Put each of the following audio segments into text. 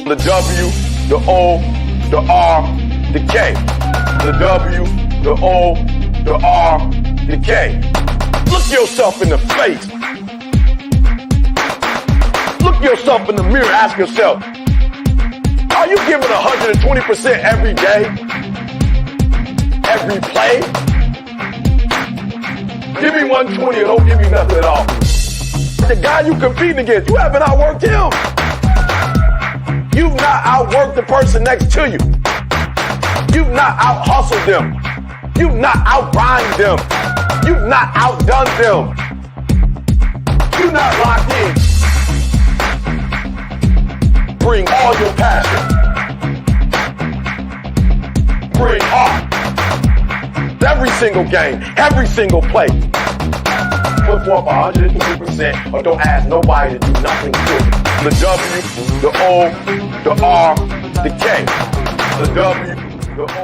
The W, the O, the R, the K. The W, the O, the R, the K. Look yourself in the face. Look yourself in the mirror. Ask yourself, are you giving 120% every day? Every play? Give me 120 or don't give me nothing at all. The guy you competing against, you haven't outworked him. You've not outworked the person next to you. You've not out-hustled them. You've not out-grind them. You've not outdone them. You're not locked in. Bring all your passion. Bring heart. Every single game, every single play. Put forth 120% or don't ask nobody to do nothing to you. The W, the O, the R, the K. The W, the O.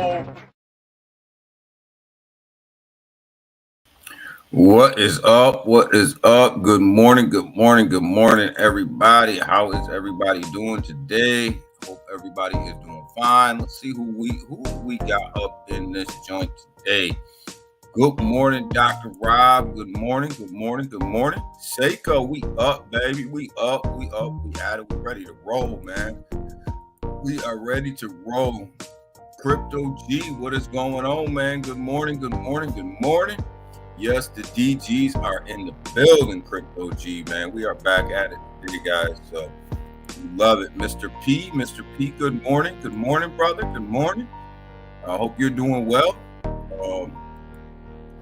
What is up? What is up? Good morning, good morning, good morning, everybody. How is everybody doing today? Hope everybody is doing fine. Let's see who we got up in this joint today. Good morning, Dr. Rob. Good morning, good morning, good morning. Seiko, we up, baby. We up. We had it. We ready to roll, man. We are ready to roll. Crypto G, what is going on, man? Good morning, good morning, good morning. Yes, the DGs are in the building, Crypto G, man. We are back at it today, guys. So we love it. Mr. P, good morning. Good morning, brother. Good morning. I hope you're doing well.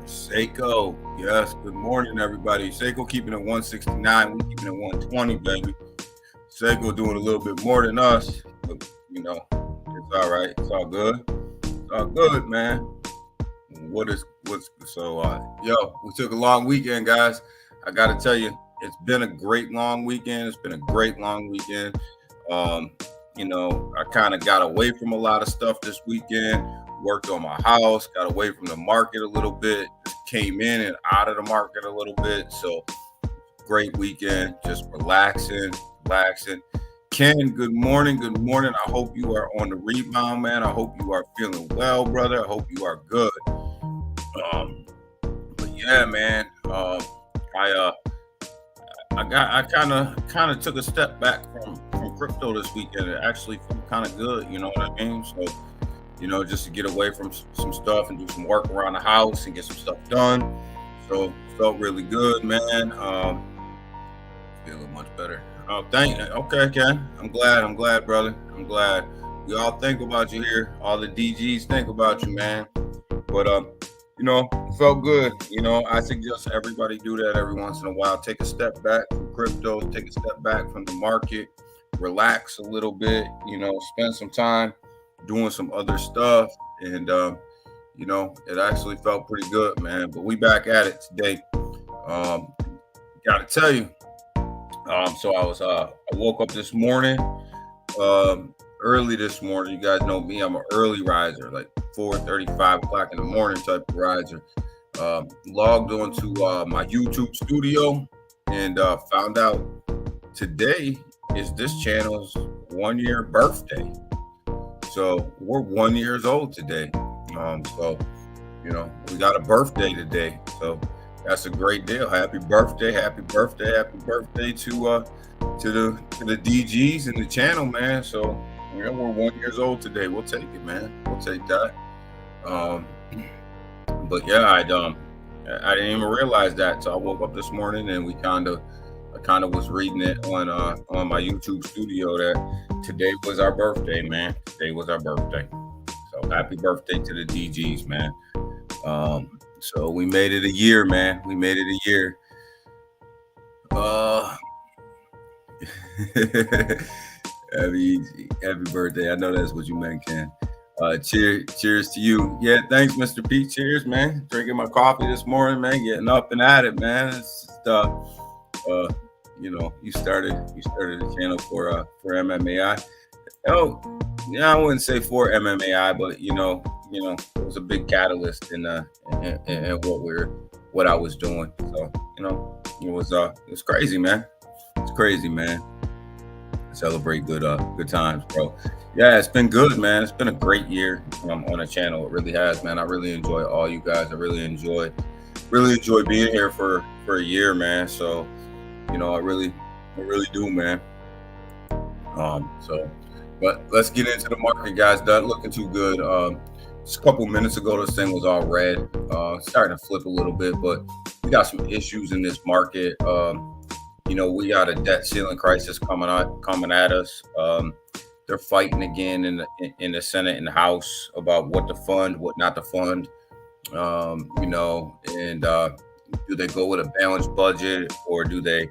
Seiko, yes, good morning, everybody. Seiko keeping it 169. We keeping it 120, baby. Seiko doing a little bit more than us, but you know, it's all right. It's all good. It's all good, man. We took a long weekend, guys. I gotta tell you, it's been a great long weekend. You know, I kind of got away from a lot of stuff this weekend. Worked on my house, got away from the market a little bit, just came in and out of the market a little bit. So great weekend, just relaxing. Ken, good morning. I hope you are on the rebound, man. I hope you are feeling well, brother. I hope you are good. But yeah, man, I kind of took a step back from crypto this weekend. It actually felt kind of good, you know what I mean? So, you know, just to get away from some stuff and do some work around the house and get some stuff done. So felt really good, man. Feeling much better. Okay, Ken. I'm glad, brother. I'm glad. We all think about you here. All the DGs think about you, man. But you know, felt good. You know, I suggest everybody do that every once in a while. Take a step back from crypto, take a step back from the market, relax a little bit, you know, spend some time doing some other stuff, and you know, it actually felt pretty good, man. But we back at it today. Gotta tell you, so I woke up this morning, early this morning. You guys know me, I'm an early riser, like 4:30, 5 o'clock in the morning type of riser. Logged onto my YouTube studio and found out today is this channel's 1-year birthday. So we're 1 year old today. So, you know, we got a birthday today. So that's a great deal. Happy birthday to the DGs and the channel, man. So, you know, we're 1 year old today. We'll take it, man. We'll take that. But yeah, I didn't even realize that. So I woke up this morning and I kind of was reading it on my YouTube studio that today was our birthday, man. Today was our birthday. So happy birthday to the DGs, man. So we made it a year, man. We made it a year. Happy birthday. I know that's what you meant, Ken. Cheers to you. Yeah, thanks, Mr. P. Cheers, man. Drinking my coffee this morning, man. Getting up and at it, man. It's just, you know, you started the channel for MMAI. Oh, yeah, I wouldn't say for MMAI, but you know, it was a big catalyst in what we're what I was doing. So, it was crazy, man. It's crazy, man. Celebrate good times, bro. Yeah, it's been good, man. It's been a great year on the channel. It really has, man. I really enjoy all you guys. I really enjoy being here for a year, man. So, I really do, man. So, but let's get into the market, guys. Not looking too good. Just a couple minutes ago, this thing was all red, starting to flip a little bit, but we got some issues in this market. We got a debt ceiling crisis coming at us. They're fighting again in the Senate and the House about what to fund, what not to fund. And do they go with a balanced budget, or do they?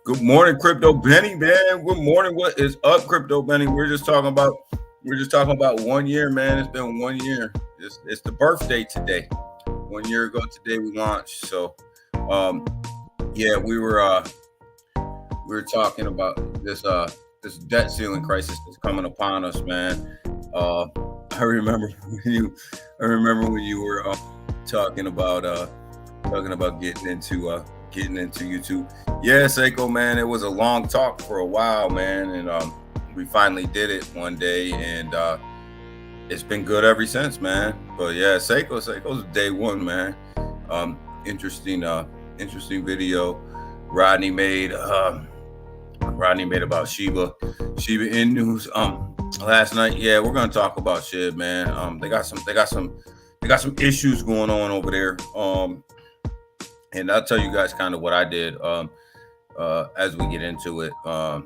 Good morning, Crypto Benny, man. Good morning. What is up, Crypto Benny? We're just talking about 1 year, man. It's been 1 year. It's the birthday today. 1 year ago today we launched. So, yeah, we were talking about this debt ceiling crisis that's coming upon us, man. I remember when you were talking about getting into YouTube. Yeah, Seiko, man, it was a long talk for a while, man, and we finally did it one day, and it's been good ever since, man. But yeah, Seiko's day one, man. Interesting video Rodney made about Shiba Inu last night. Yeah, we're gonna talk about shit, man. They got some issues going on over there. And I'll tell you guys kind of what I did as we get into it. I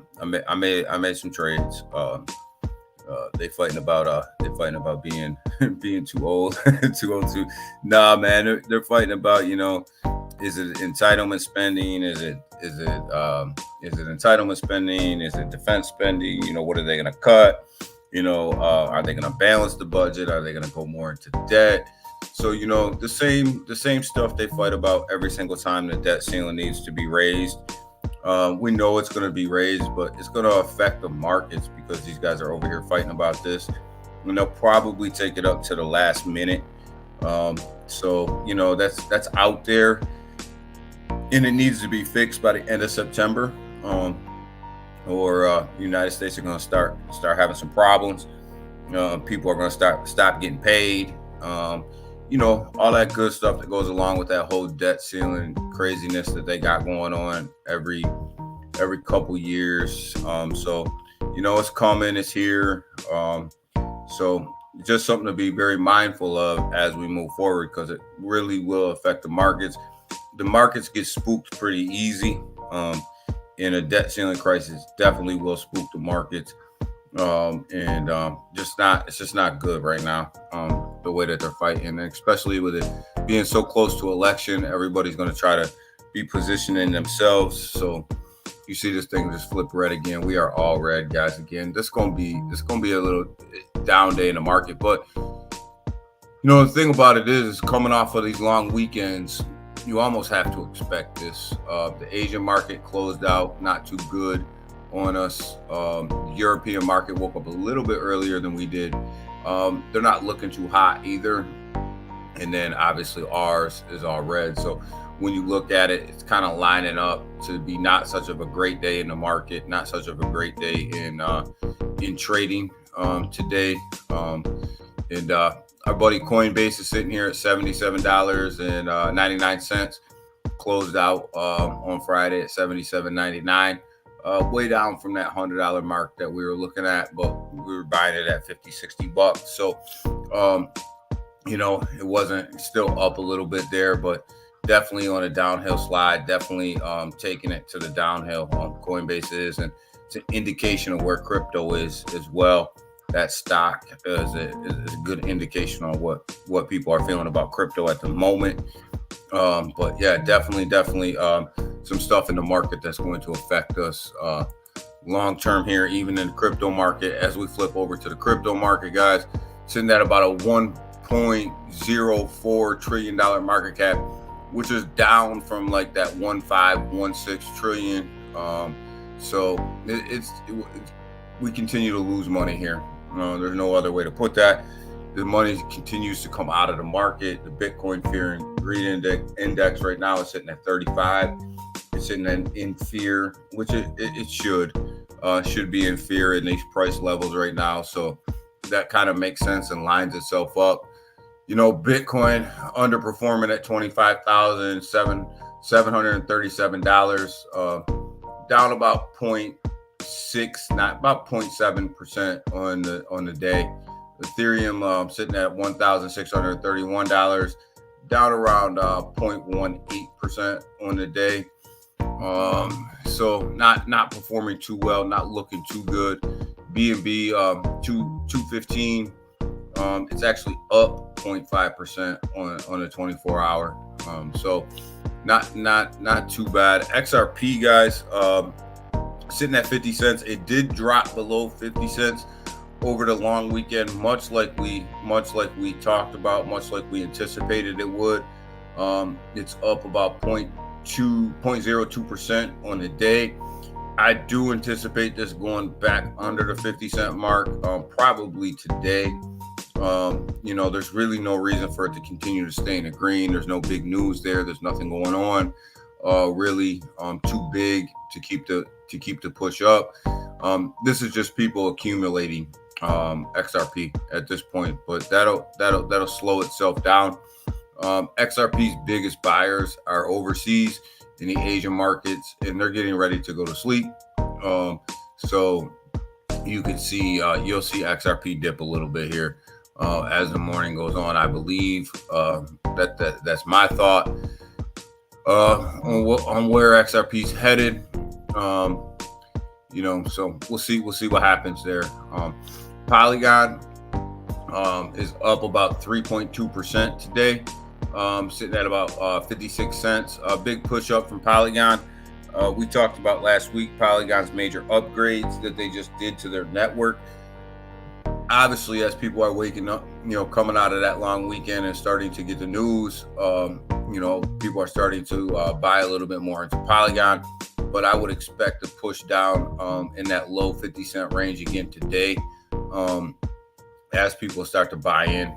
made some trades. They fighting about being too old, 202. Nah, man, they're fighting about, is it entitlement spending? Is it entitlement spending? Is it defense spending? What are they going to cut? Are they going to balance the budget? Are they going to go more into debt? So, the same stuff they fight about every single time the debt ceiling needs to be raised. We know it's going to be raised, but it's going to affect the markets because these guys are over here fighting about this. And they'll probably take it up to the last minute. So, that's out there. And it needs to be fixed by the end of September. Or the United States are going to start having some problems. People are going to stop getting paid. All that good stuff that goes along with that whole debt ceiling craziness that they got going on every couple years. So, it's coming, it's here. So just something to be very mindful of as we move forward, because it really will affect the markets. The markets get spooked pretty easy. In a debt ceiling crisis, definitely will spook the markets. It's just not good right now. The way that they're fighting, and especially with it being so close to election, everybody's going to try to be positioning themselves. So you see this thing just flip red again. We are all red, guys. Again, this gonna be a little down day in the market. But the thing about it is coming off of these long weekends, you almost have to expect this. The Asian market closed out not too good on us. The European market woke up a little bit earlier than we did. They're not looking too hot either. And then obviously ours is all red. So when you look at it, it's kind of lining up to be not such of a great day in the market, not such of a great day in trading today. And our buddy Coinbase is sitting here at $77.99. Closed out on Friday at $77.99. Way down from that $100 mark that we were looking at, but we were buying it at $50-$60. So, it wasn't, still up a little bit there, but definitely on a downhill slide, definitely taking it to the downhill on Coinbase is, and it's an indication of where crypto is as well. That stock is a good indication on what people are feeling about crypto at the moment. But yeah, definitely some stuff in the market that's going to affect us long term here, even in the crypto market. As we flip over to the crypto market, guys, sitting at about a $1.04 trillion market cap, which is down from like that 1.5-1.6 trillion. So we continue to lose money here. There's no other way to put that. the money continues to come out of the market. The Bitcoin Fear and Greed Index right now is sitting at 35. It's sitting in fear, which it should be in fear in these price levels right now. So that kind of makes sense and lines itself up. Bitcoin underperforming at $25,737, down about 0.7% on the day. Ethereum sitting at $1,631, down around 0.18% on the day. So not performing too well, not looking too good. BNB 215, it's actually up 0.5% on the 24-hour. So not too bad. XRP, guys, sitting at 50 cents. It did drop below 50 cents over the long weekend, much like we talked about, much like we anticipated it would. It's up about 0.02% on the day. I do anticipate this going back under the 50 cent mark, probably today. There's really no reason for it to continue to stay in the green. There's no big news there. There's nothing going on really too big to keep the push up. This is just people accumulating XRP at this point, but that'll slow itself down. XRP's biggest buyers are overseas in the Asian markets, and they're getting ready to go to sleep. So you can see you'll see XRP dip a little bit here as the morning goes on. I believe that's my thought on where XRP's headed. So we'll see what happens there. Polygon is up about 3.2% today, sitting at about 56 cents. A big push up from Polygon. We talked about last week Polygon's major upgrades that they just did to their network. Obviously, as people are waking up, coming out of that long weekend and starting to get the news, people are starting to buy a little bit more into Polygon. But I would expect to push down in that low 50 cent range again today. As people start to buy in,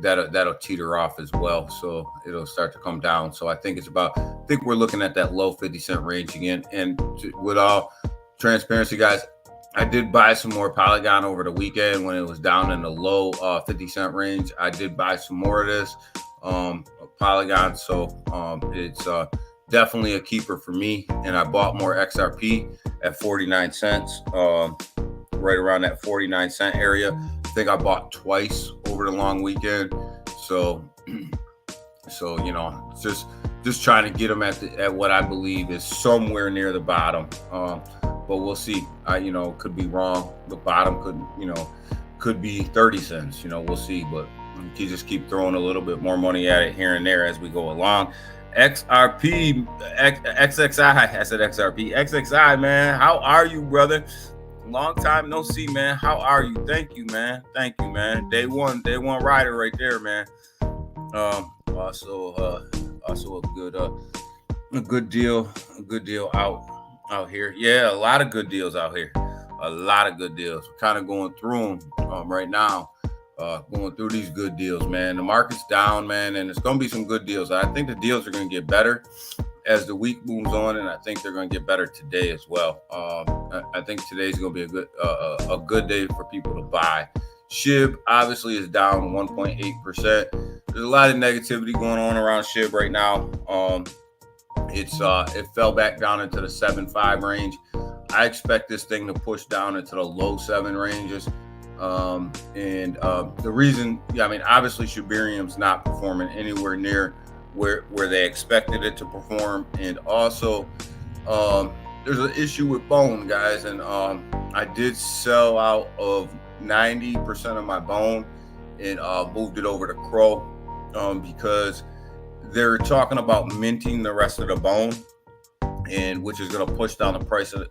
that'll teeter off as well. So it'll start to come down. So I think we're looking at that low 50 cent range again. And with all transparency, guys, I did buy some more Polygon over the weekend when it was down in the low 50 cent range. I did buy some more of this Polygon. So it's definitely a keeper for me. And I bought more XRP at 49 cents, right around that 49 cent area. I think I bought twice over the long weekend. So just trying to get them at what I believe is somewhere near the bottom. But we'll see. Could be wrong. The bottom could be 30 cents. We'll see. But you just keep throwing a little bit more money at it here and there as we go along. XRP, XXI. I said XRP. XXI, man. How are you, brother? Long time no see, man. How are you? Thank you, man. Day one rider right there, man. Also a good deal out here. Yeah, a lot of good deals out here. A lot of good deals. We're kind of going through them right now. Going through these good deals, man. The market's down, man, and it's going to be some good deals. I think the deals are going to get better as the week moves on, and I think they're going to get better today as well. I think today's going to be a good day for people to buy. SHIB obviously is down 1.8%. There's a lot of negativity going on around SHIB right now. It fell back down into the 7.5 range. I expect this thing to push down into the low 7 ranges. The reason, obviously Shibarium's not performing anywhere near where they expected it to perform. And also, there's an issue with Bone, guys. And I did sell out of 90% of my Bone and moved it over to Crow because they're talking about minting the rest of the Bone, and which is going to push down the price of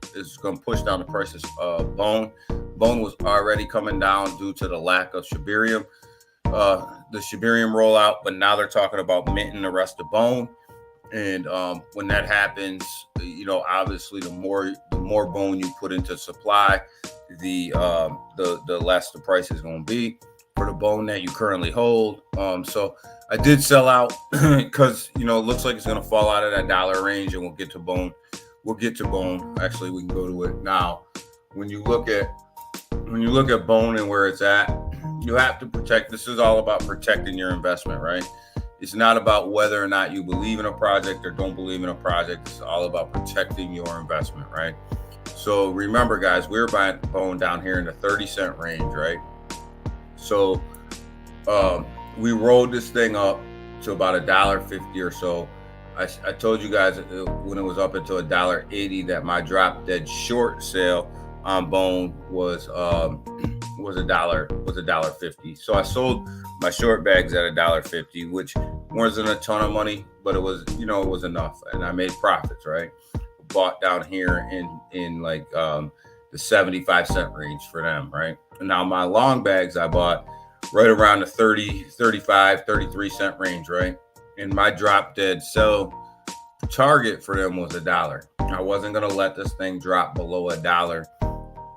Bone. Bone was already coming down due to the lack of Shibarium, the Shibarium rollout, but now they're talking about minting the rest of Bone. And when that happens, obviously the more Bone you put into supply, the less the price is going to be. for the bone that you currently hold. So I did sell out because it looks like it's gonna fall out of that dollar range, and we'll get to bone. Actually, we can go to it now. When you look at bone and where it's at, you have to protect. This is all about protecting your investment, right? It's not about whether or not you believe in a project or don't believe in a project. It's all about protecting your investment, right? So remember, guys, we're buying bone down here in the 30-cent range, right? So we rolled this thing up to about $1.50 or so. I told you guys when it was up until $1.80 that my drop dead short sale on bone was $1.50. So I sold my short bags at $1.50, which wasn't a ton of money, but it was it was enough, and I made profits, right? Bought down here in like the 75-cent range for them, right? And now my long bags I bought right around the 30, 35, 33-cent range, right? And my drop dead sell target for them was $1. I wasn't gonna let this thing drop below $1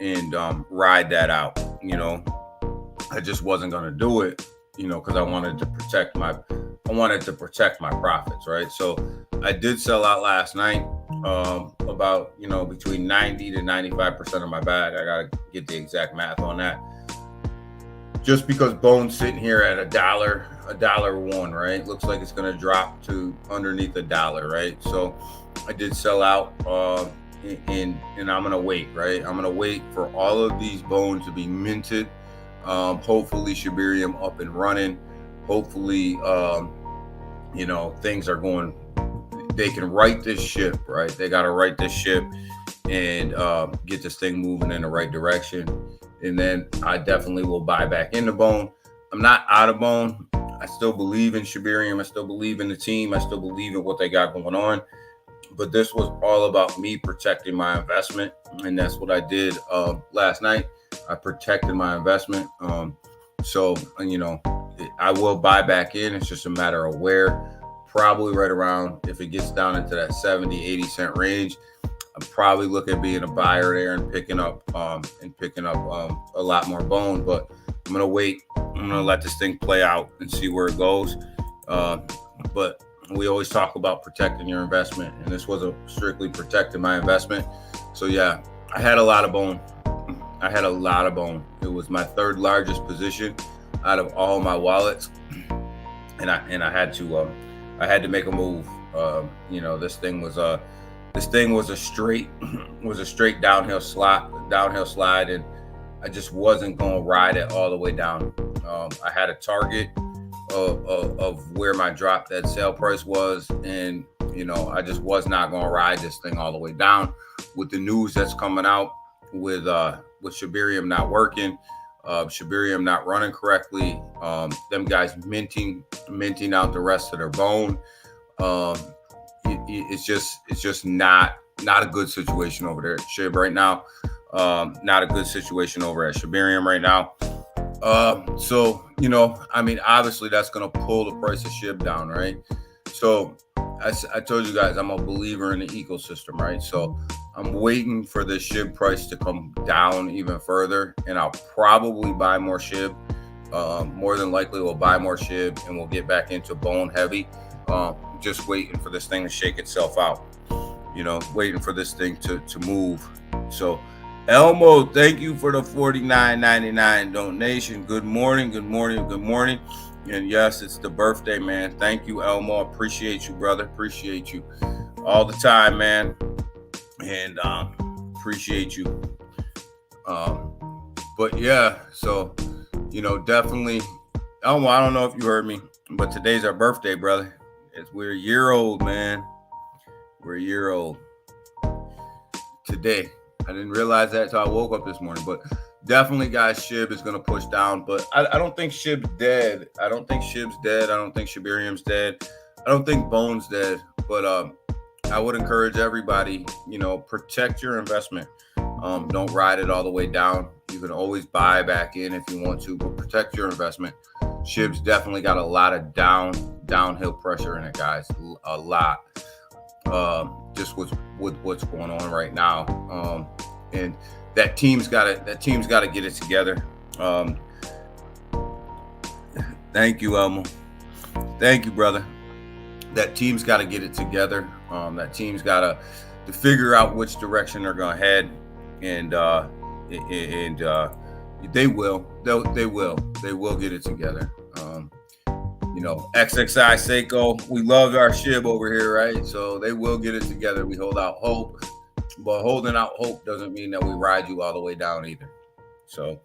and ride that out. I just wasn't gonna do it, because I wanted to protect my profits, right? So I did sell out last night, about between 90 to 95% of my bag. I gotta get the exact math on that. Just because bone's sitting here at $1.01, right? Looks like it's gonna drop to underneath $1, right? So I did sell out, and I'm gonna wait, right? I'm gonna wait for all of these bones to be minted. Hopefully Shibarium up and running. Hopefully, things are going. They can right this ship, right? They got to right this ship and get this thing moving in the right direction. And then I definitely will buy back into bone. I'm not out of bone. I still believe in Shibarium. I still believe in the team. I still believe in what they got going on. But this was all about me protecting my investment, and that's what I did last night. I protected my investment. So I will buy back in. It's just a matter of where. Probably right around, if it gets down into that 70, 80-cent range, I'm probably looking at being a buyer there and picking up a lot more bone. But I'm gonna wait. I'm gonna let this thing play out and see where it goes. But we always talk about protecting your investment, and this was strictly protecting my investment. So yeah, I had a lot of bone. It was my third largest position out of all my wallets, and I had to make a move. This thing was a straight downhill slide, and I just wasn't going to ride it all the way down. I had a target of where my drop dead sale price was, and I just was not going to ride this thing all the way down. With the news that's coming out with Shibarium not working, Shibarium not running correctly, them guys minting out the rest of their bone. It's just not a good situation over there at Shib right now. Not a good situation over at Shibarium right now. So obviously that's gonna pull the price of Shib down, right? So I told you guys I'm a believer in the ecosystem, right? So I'm waiting for the Shib price to come down even further, and I'll probably buy more Shib. More than likely we'll buy more Shib and we'll get back into bone heavy. Just waiting for this thing to shake itself out, waiting for this thing to move. So Elmo, thank you for the $49.99 donation. Good morning. And yes, it's the birthday, man. Thank you, Elmo. Appreciate you, brother. Appreciate you all the time, man. And appreciate you. But yeah, so definitely, Elmo, I don't know if you heard me, but today's our birthday, brother. We're a year old, man. We're a year old today. I didn't realize that until I woke up this morning. But definitely, guys, Shib is going to push down. But I don't think Shib's dead. I don't think Shib's dead. I don't think Shibarium's dead. I don't think Bone's dead. But I would encourage everybody, protect your investment. Don't ride it all the way down. You can always buy back in if you want to, but protect your investment. Shib's definitely got a lot of downhill pressure in it, guys. A lot. Just with what's going on right now, and that team's got to get it together. Thank you, Elmo. Thank you, brother. That team's got to get it together. That team's got to figure out which direction they're going to head, and they will. They will get it together. XXI Seiko, we love our Shib over here, right? So they will get it together. We hold out hope, but holding out hope doesn't mean that we ride you all the way down either. So,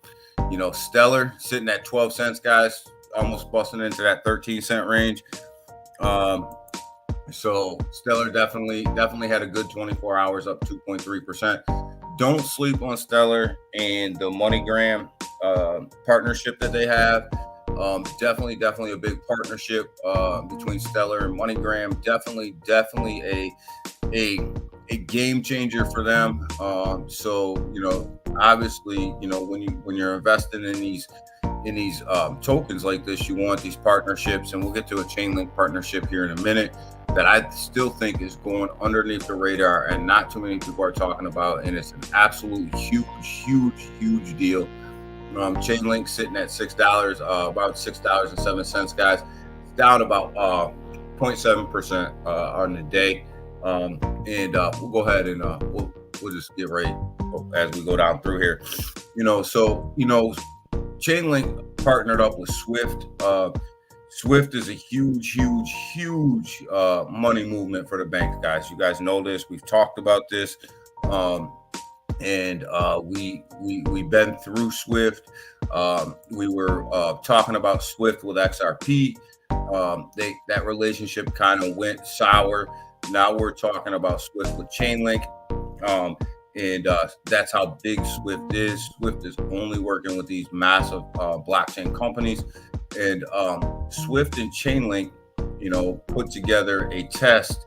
Stellar sitting at 12 cents, guys, almost busting into that 13-cent range. So Stellar definitely had a good 24 hours, up 2.3%. Don't sleep on Stellar and the MoneyGram partnership that they have. Definitely a big partnership between Stellar and MoneyGram. Definitely a game changer for them. So obviously, when you're investing in these tokens like this, you want these partnerships, and we'll get to a Chainlink partnership here in a minute that I still think is going underneath the radar and not too many people are talking about, and it's an absolute huge deal. Chainlink sitting at $6, about $6.07, guys. It's down about 0.7% on the day, and we'll go ahead and we'll just get right as we go down through here. Chainlink partnered up with Swift. Swift is a huge money movement for the bank, guys. You guys know this. We've talked about this, and we've been through Swift. We were talking about Swift with XRP. That relationship kind of went sour. Now we're talking about Swift with Chainlink. And that's how big Swift is. Swift is only working with these massive blockchain companies. And Swift and Chainlink, put together a test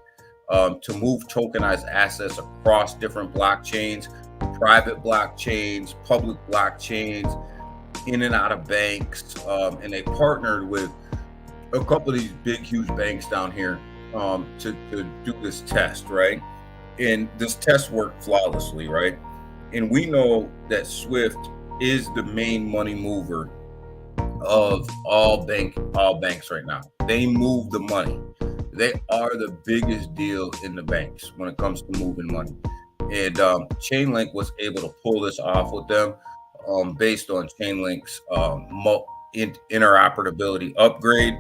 to move tokenized assets across different blockchains, private blockchains, public blockchains, in and out of banks. And they partnered with a couple of these big, huge banks down here to do this test, right? And this test worked flawlessly, right? And we know that Swift is the main money mover of all banks right now. They move the money. They are the biggest deal in the banks when it comes to moving money. And Chainlink was able to pull this off with them based on Chainlink's interoperability upgrade.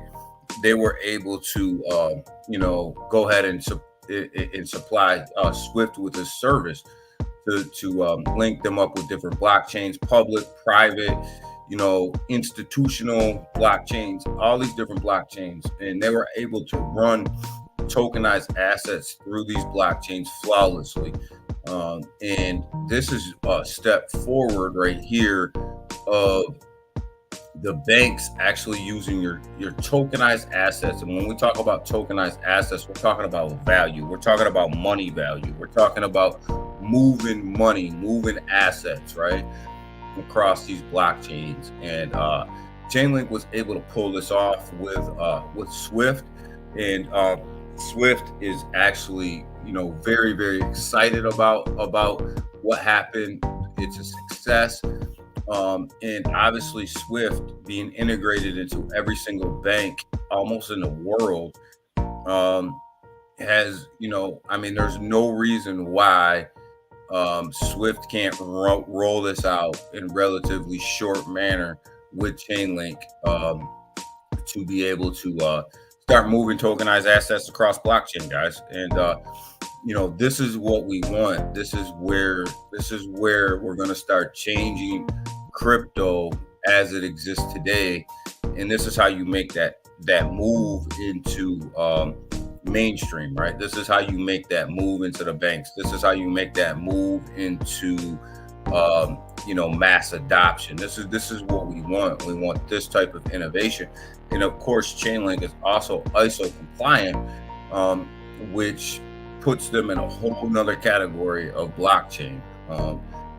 They were able to, go ahead and supply Swift with a service to link them up with different blockchains, public, private, institutional blockchains, all these different blockchains. And they were able to run tokenized assets through these blockchains flawlessly. And this is a step forward right here of the banks actually using your tokenized assets. And when we talk about tokenized assets, we're talking about value. We're talking about money value. We're talking about moving money, moving assets, right, across these blockchains. And Chainlink was able to pull this off with Swift. And Swift is actually, very, very excited about what happened. It's a success. And obviously Swift being integrated into every single bank almost in the world has, there's no reason why Swift can't roll this out in relatively short manner with Chainlink to be able to start moving tokenized assets across blockchain, guys. And this is what we want. This is where we're going to start changing crypto as it exists today. And this is how you make that move into mainstream, right? This is how you make that move into the banks. This is how you make that move into mass adoption. This is what we want. We want this type of innovation. And of course, Chainlink is also ISO compliant, which puts them in a whole nother category of blockchain.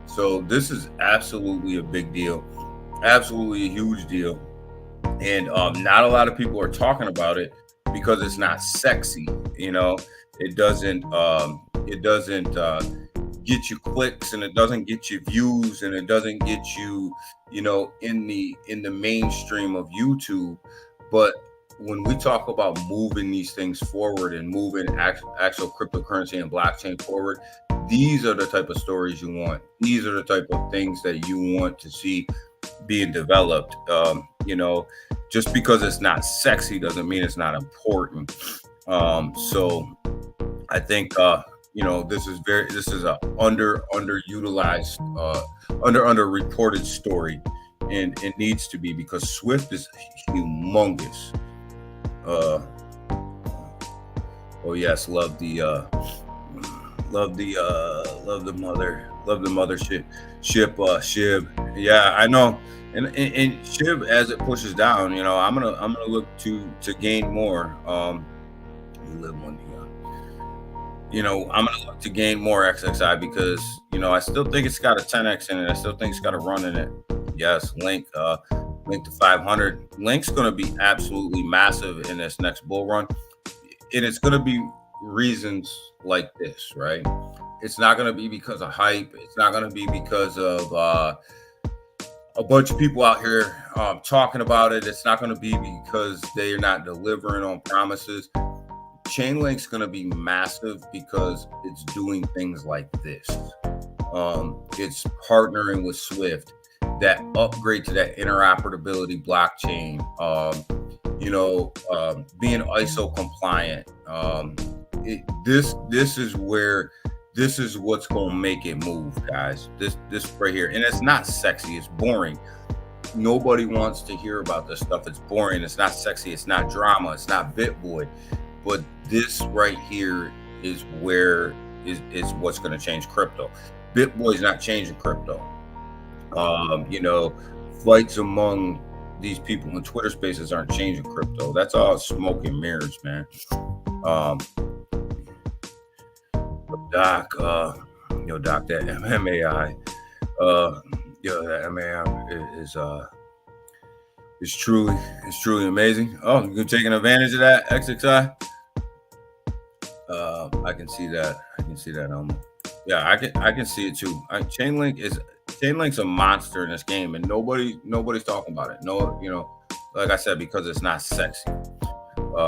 So this is absolutely a big deal, absolutely a huge deal. And not a lot of people are talking about it because it's not sexy. It doesn't get you clicks, and it doesn't get you views, and it doesn't get you, in the mainstream of YouTube. But when we talk about moving these things forward and moving actual cryptocurrency and blockchain forward, these are the type of stories you want. These are the type of things that you want to see being developed. Just because it's not sexy doesn't mean it's not important. So I think this is a underutilized, underreported story, and it needs to be, because Swift is humongous. Oh yes, love the mothership SHIB. Yeah, I know. And SHIB, as it pushes down, I'm gonna look to gain more. You live one I'm gonna look to gain more XXI, because I still think it's got a 10x in it. I still think it's got a run in it. Yes, Link to 500. Link's gonna be absolutely massive in this next bull run, and it's gonna be reasons like this, right? It's not gonna be because of hype. It's not gonna be because of a bunch of people out here talking about it. It's not going to be because they're not delivering on promises. Chainlink's going to be massive because it's doing things like this. It's partnering with Swift, that upgrade to that interoperability blockchain, being ISO compliant. This is what's gonna make it move, guys. This right here, and it's not sexy. It's boring. Nobody wants to hear about this stuff. It's boring. It's not sexy. It's not drama. It's not BitBoy. But this right here is where is what's gonna change crypto. BitBoy's not changing crypto. Fights among these people in Twitter spaces aren't changing crypto. That's all smoke and mirrors, man. Doc, that MAI, that MAI is truly amazing. Oh, you're taking advantage of that, XXI. I can see that. Yeah, I can see it too. Chainlink's a monster in this game, and nobody's talking about it. No, like I said, because it's not sexy.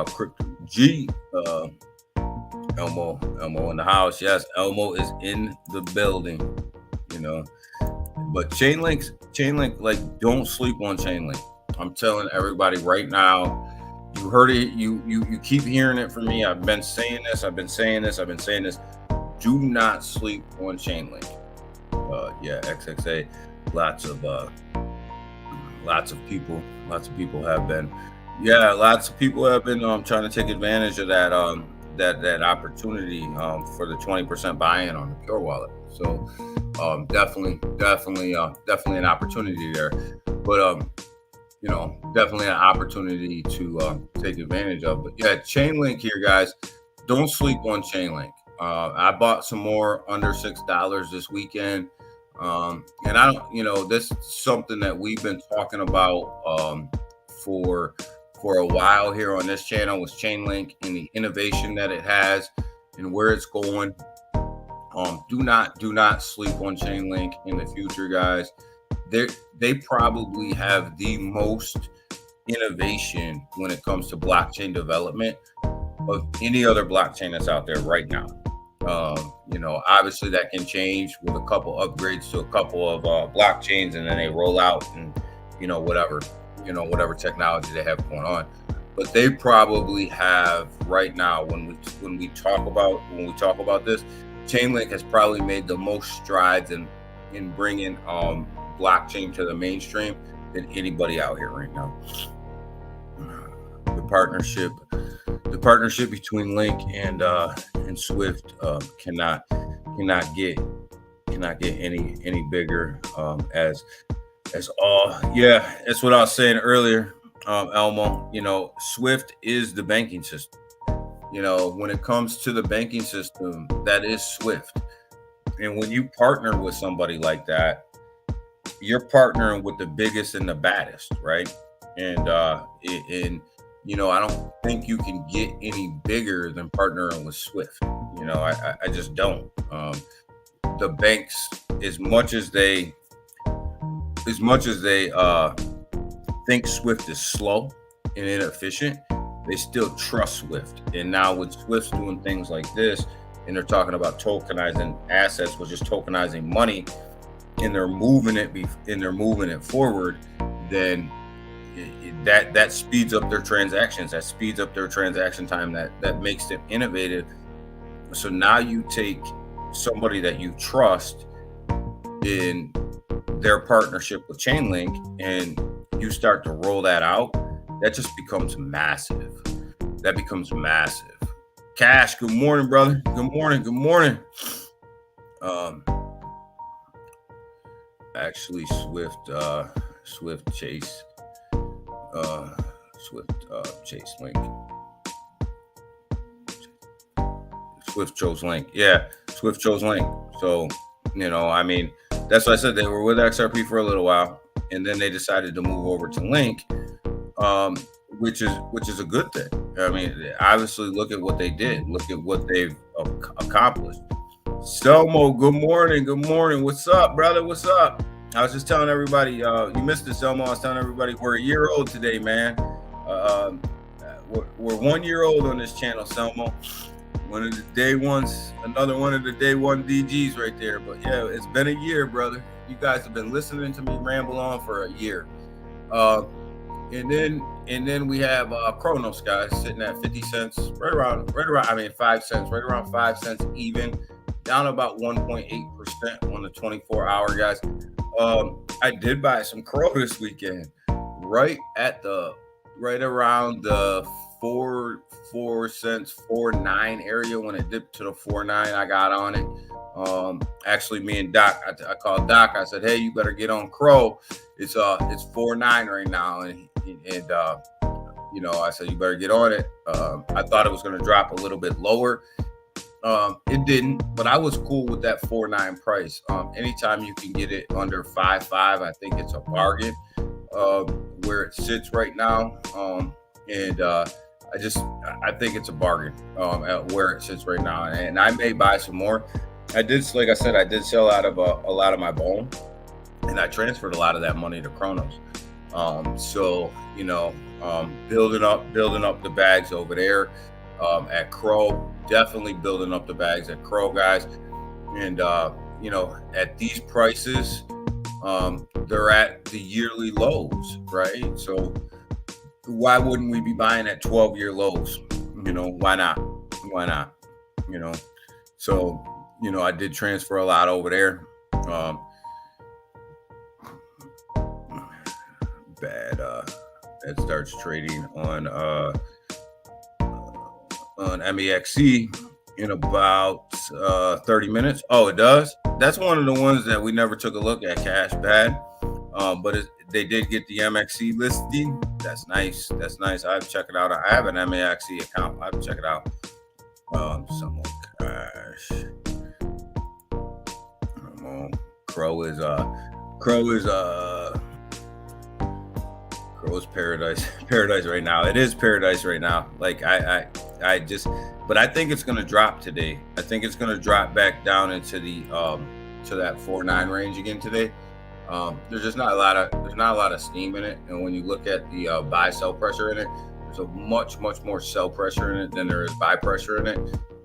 Crypto G. Elmo in the house. Yes, Elmo is in the building. But Chainlink, like, don't sleep on Chainlink. I'm telling everybody right now. You heard it. You keep hearing it from me. I've been saying this. Do not sleep on Chainlink. XXA. Lots of people have been. Yeah, lots of people have been trying to take advantage of that that opportunity for the 20% buy-in on the Pure Wallet. So definitely an opportunity there. But definitely an opportunity to take advantage of. But yeah, Chainlink here, guys. Don't sleep on Chainlink. I bought some more under $6 this weekend. And I don't, this is something that we've been talking about for a while here on this channel, with Chainlink and the innovation that it has and where it's going. Do not sleep on Chainlink in the future, guys. They probably have the most innovation when it comes to blockchain development of any other blockchain that's out there right now. Obviously that can change with a couple upgrades to a couple of blockchains, and then they roll out and whatever technology they have going on. But they probably have right now, when we talk about this, Chainlink has probably made the most strides in bringing blockchain to the mainstream than anybody out here right now. The partnership between Link and Swift cannot get any bigger. As all, yeah, that's what I was saying earlier, Elmo. Swift is the banking system. When it comes to the banking system, that is Swift. And when you partner with somebody like that, you're partnering with the biggest and the baddest, right? And I don't think you can get any bigger than partnering with Swift. I just don't. The banks, as much as they think Swift is slow, and inefficient, they still trust Swift. And now with Swift doing things like this, and they're talking about tokenizing assets, which is tokenizing money, and they're moving it forward, then that speeds up their transactions, that speeds up their transaction time, that makes them innovative. So now you take somebody that you trust in their partnership with Chainlink and you start to roll that out, that just becomes massive. That becomes massive. Cash, good morning, brother. Good morning. Actually, Swift Chase Link. Swift chose Link. Yeah, Swift chose Link. So, I mean, that's why I said they were with XRP for a little while, and then they decided to move over to Link, which is a good thing. I mean, obviously, look at what they did. Look at what they've accomplished. Selmo, good morning. What's up, brother? What's up? I was just telling everybody, you missed it, Selmo. I was telling everybody we're a year old today, man. We're 1 year old on this channel, Selmo. One of the day ones, another one of the day one DGs right there. But yeah, it's been a year, brother. You guys have been listening to me ramble on for a year. And then we have Kronos, guys, sitting at 50 cents, right around 5 cents, right around 5 cents even, down about 1.8% on the 24-hour, guys. I did buy some Crow this weekend, right around the 4 cents, 4.9 area. When it dipped to the 4.9, I got on it. Actually, me and Doc, I called Doc. I said, "Hey, you better get on Crow. It's 4.9 right now." And I said, "You better get on it." I thought it was going to drop a little bit lower. It didn't, but I was cool with that 4.9 price. Anytime you can get it under 5.5, I think it's a bargain. Where it sits right now, I think it's a bargain at where it sits right now, and I may buy some more. I did sell out of a lot of my bone, and I transferred a lot of that money to Kronos. Building up the bags over there at Crow, definitely building up the bags at Crow, guys. And at these prices, they're at the yearly lows, right? So why wouldn't we be buying at 12-year lows? Why not? So, I did transfer a lot over there. That starts trading on MEXC in about 30 minutes. Oh, it does? That's one of the ones that we never took a look at, Cash. Bad. But they did get the MEXC listing. That's nice. I have to check it out. I have an MEXC account. I have to check it out. Some more cash. Crow is paradise right now. It is paradise right now. Like but I think it's going to drop today. I think it's going to drop back down into the to that 4.9 range again today. There's just not a lot of steam in it, and when you look at the buy sell pressure in it, there's a much more sell pressure in it than there is buy pressure in it.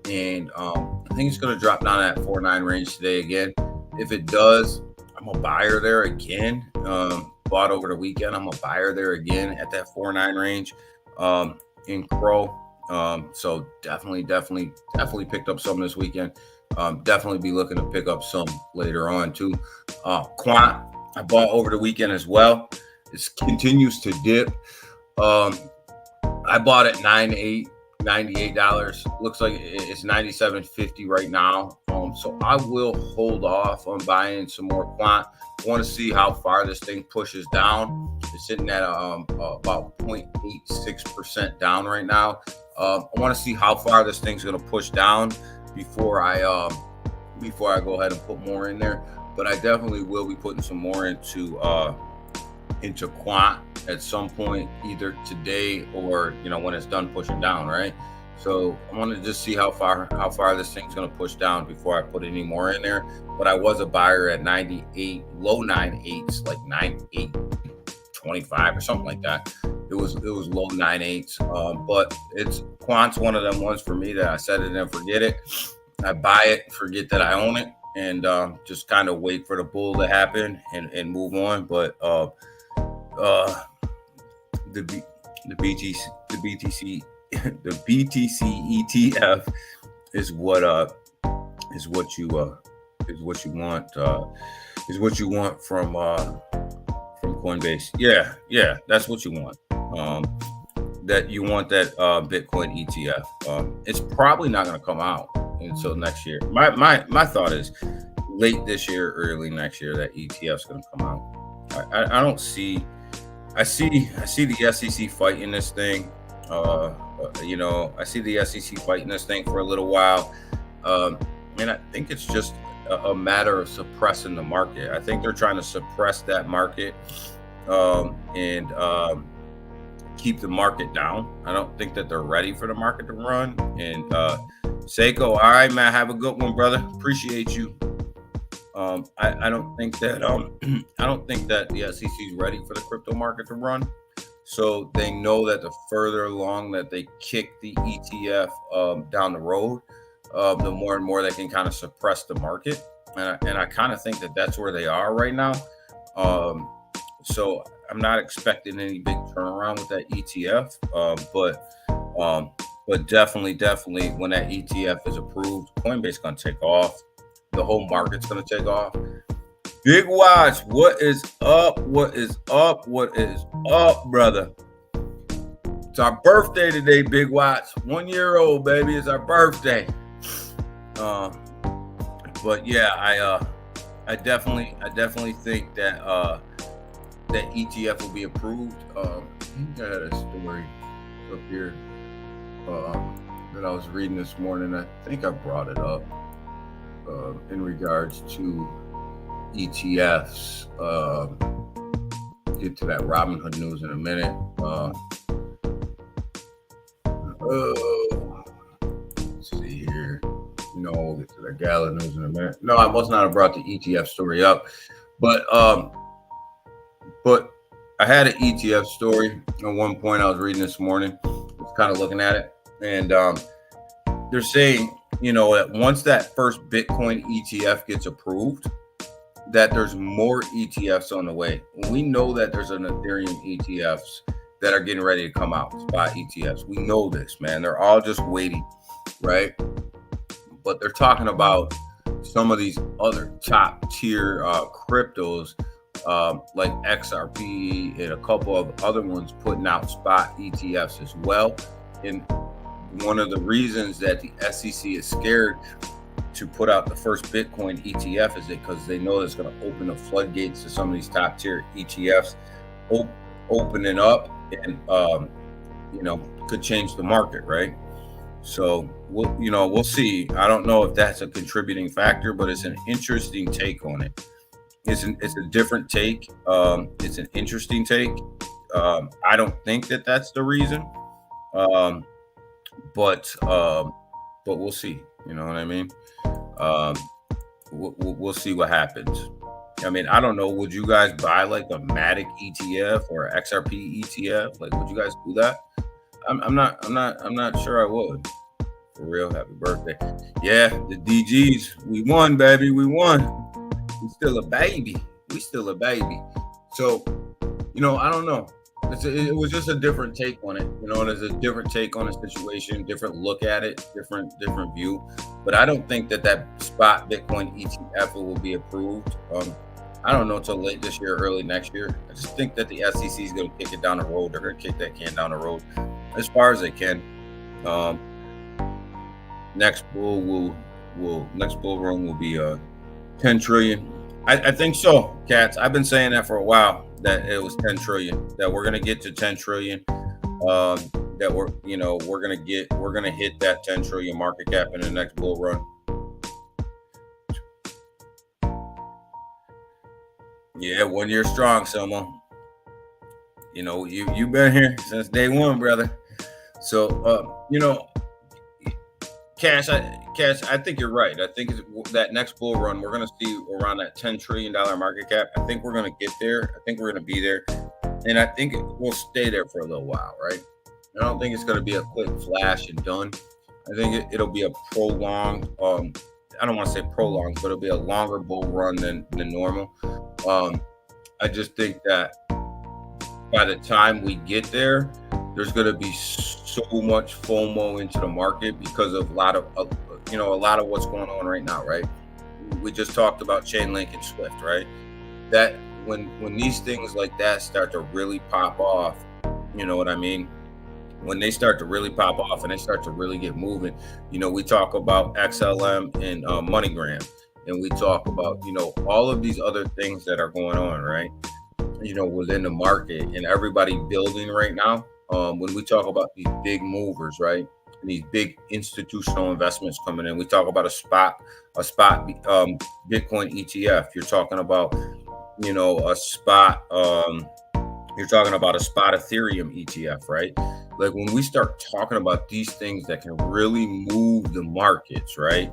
And I think it's going to drop down that 4.9 range today again. If it does, I'm a buyer there again. Bought over the weekend. I'm a buyer there again at that 4.9 range in Crow. So definitely picked up some this weekend. Definitely be looking to pick up some later on too. Quant, I bought over the weekend as well. It continues to dip. I bought it $98. Looks like it's $97.50 right now. So I will hold off on buying some more Quant. I want to see how far this thing pushes down. It's sitting at about 0.86% down right now. I want to see how far this thing's going to push down before I go ahead and put more in there. But I definitely will be putting some more into Quant at some point, either today or when it's done pushing down, right? So I want to just see how far this thing's going to push down before I put any more in there. But I was a buyer at 98, low 98s, like 98.25 or something like that. it was low 9.8s. But it's Quant's one of them ones for me that I set it and forget it. I buy it, forget that I own it, and just kind of wait for the bull to happen and move on. But the BTC the BTC ETF is what you want from Coinbase. Yeah, that's what you want. That you want that Bitcoin ETF. It's probably not going to come out until next year. My thought is late this year, early next year, that ETF's going to come out. I don't see. I see the SEC fighting this thing. I see the SEC fighting this thing for a little while. And I think it's just a matter of suppressing the market. I think they're trying to suppress that market and keep the market down. I don't think that they're ready for the market to run. And Seiko, all right, man, have a good one, brother. Appreciate you. I don't think that the SEC is ready for the crypto market to run. So they know that the further along that they kick the ETF down the road, the more and more they can kind of suppress the market. And I kind of think that that's where they are right now. So I'm not expecting any big turnaround with that ETF. But definitely when that ETF is approved, Coinbase is going to take off. The whole market's going to take off. Big Watch, what is up? What is up, brother? It's our birthday today, Big Watch. 1 year old, baby. It's our birthday. But yeah, I definitely think that that ETF will be approved. I think I had a story up here that I was reading this morning. I think I brought it up in regards to ETFs. Get to that Robinhood news in a minute. Let's see here. We'll get to the Gala news in a minute. No, I must not have brought the ETF story up, but I had an ETF story at one point. I was reading this morning, was kind of looking at it, and they're saying, that once that first Bitcoin ETF gets approved, that there's more ETFs on the way. We know that there's an Ethereum ETFs that are getting ready to come out, spot ETFs. We know this, man. They're all just waiting, right? But they're talking about some of these other top tier cryptos like XRP and a couple of other ones putting out spot ETFs as well. And one of the reasons that the SEC is scared to put out the first Bitcoin ETF is because they know it's going to open the floodgates to some of these top tier ETFs opening up and could change the market, right? So we'll see. I don't know if that's a contributing factor, but it's an interesting take on it. It's a different take. It's an interesting take. I don't think that that's the reason. But we'll see. You know what I mean? We'll see what happens. I mean, I don't know. Would you guys buy like a Matic ETF or XRP ETF? Like, would you guys do that? I'm not sure I would. For real, happy birthday. Yeah, the DGs, we won, baby. We won. We still a baby. So, I don't know. It was just a different take on it. There's a different take on the situation, different look at it, different view. But I don't think that spot Bitcoin ETF will be approved. I don't know until late this year, early next year. I just think that the SEC is going to kick it down the road. They're going to kick that can down the road as far as they can. Next bull run will be 10 trillion. I think so, cats. I've been saying that for a while, that it was 10 trillion, that we're going to get to 10 trillion, that we're going to hit that 10 trillion market cap in the next bull run. Yeah, 1 year strong, Selma. You've been here since day one, brother. So, Cash, I think you're right. I think that next bull run, we're going to see around that $10 trillion market cap. I think we're going to get there. I think we're going to be there. and I think it will stay there for a little while, right? I don't think it's going to be a quick flash and done. I think it'll be a prolonged. I don't want to say prolonged, but it'll be a longer bull run than normal. I just think that by the time we get there, there's going to be so much FOMO into the market because of a lot of what's going on right now, right? We just talked about Chainlink and Swift, right? That when these things like that start to really pop off, you know what I mean? When they start to really pop off and they start to really get moving, we talk about XLM and MoneyGram, and we talk about, all of these other things that are going on, right? Within the market and everybody building right now. When we talk about these big movers, right? And these big institutional investments coming in, we talk about a spot Bitcoin ETF. You're talking about, a spot, you're talking about a spot Ethereum ETF, right? Like when we start talking about these things that can really move the markets, right?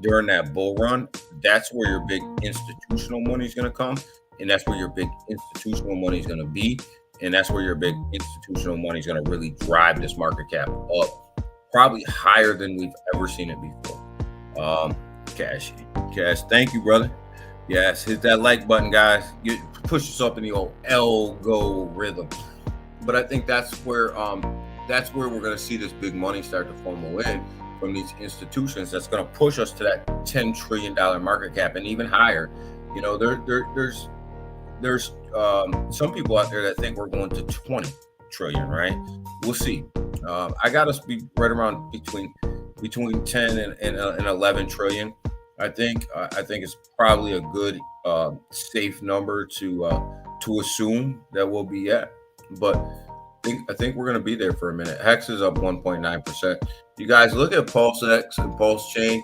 During that bull run, that's where your big institutional money is going to come. And that's where your big institutional money is going to be. And that's where your big institutional money is going to really drive this market cap up, probably higher than we've ever seen it before. Cash, thank you, brother. Yes, hit that like button, guys. Push us up in the old algorithm. But I think that's where we're going to see this big money start to FOMO in from these institutions. That's going to push us to that $10 trillion market cap and even higher. There's some people out there that think we're going to 20 trillion, right? We'll see. I got us be right around between 10 and 11 trillion. I think it's probably a good safe number to assume that we'll be at. But I think we're going to be there for a minute. Hex is up 1.9%. You guys look at Pulse X and Pulse Chain,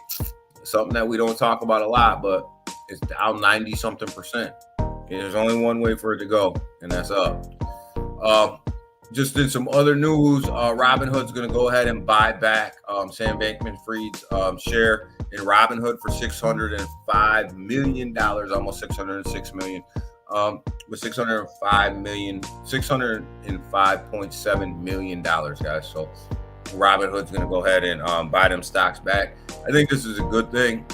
something that we don't talk about a lot, but it's down 90 something percent. There's only one way for it to go, and that's up. Just in some other news, Robinhood's going to go ahead and buy back Sam Bankman-Fried's share in Robinhood for $605 million, almost $606 million. With $605.7 million, guys. So Robinhood's going to go ahead and buy them stocks back. I think this is a good thing.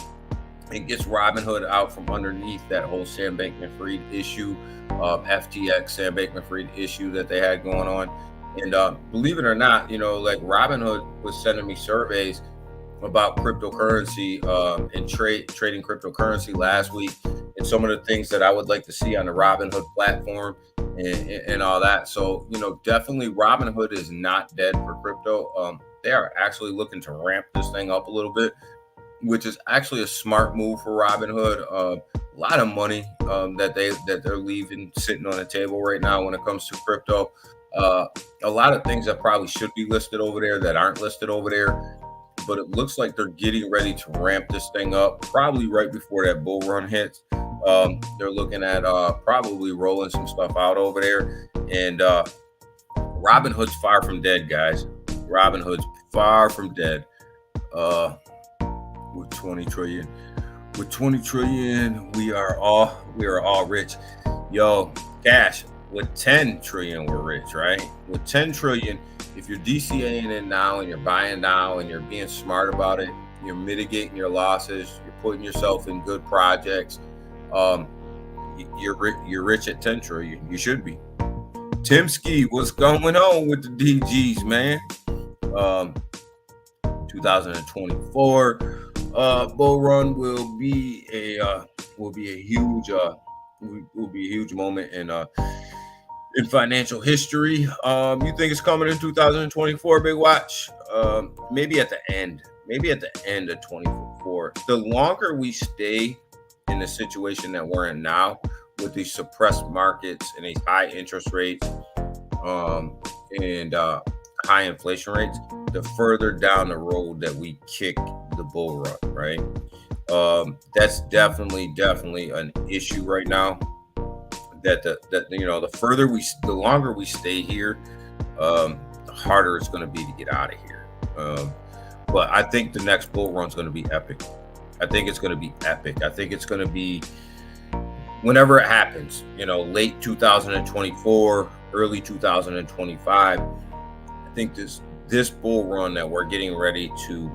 It gets Robinhood out from underneath that whole Sam Bankman-Fried issue, FTX Sam Bankman-Fried issue that they had going on. And believe it or not, like Robinhood was sending me surveys about cryptocurrency and trading cryptocurrency last week, and some of the things that I would like to see on the Robinhood platform and all that. So, definitely Robinhood is not dead for crypto. They are actually looking to ramp this thing up a little bit, which is actually a smart move for Robinhood. A lot of money that they're leaving sitting on the table right now when it comes to crypto. A lot of things that probably should be listed over there that aren't listed over there. But it looks like they're getting ready to ramp this thing up, probably right before that bull run hits. They're looking at probably rolling some stuff out over there. And Robinhood's far from dead, guys. Robinhood's far from dead. With 20 trillion. With 20 trillion, we are all rich. Yo, Cash, with 10 trillion, we're rich, right? With 10 trillion, if you're DCAing it now and you're buying now and you're being smart about it, you're mitigating your losses, you're putting yourself in good projects, you're rich at 10 trillion. You should be. Tim Ski, what's going on with the DGs, man? 2024 bull run will be a huge moment in financial history. You think it's coming in 2024, Big Watch? Maybe at the end of 24. The longer we stay in the situation that we're in now with these suppressed markets and these high interest rates and high inflation rates, the further down the road that we kick the bull run, right? That's definitely an issue right now. The longer we stay here, the harder it's going to be to get out of here. But I think the next bull run is going to be epic. I think it's going to be epic. I think it's going to be whenever it happens, late 2024, early 2025, I think this bull run that we're getting ready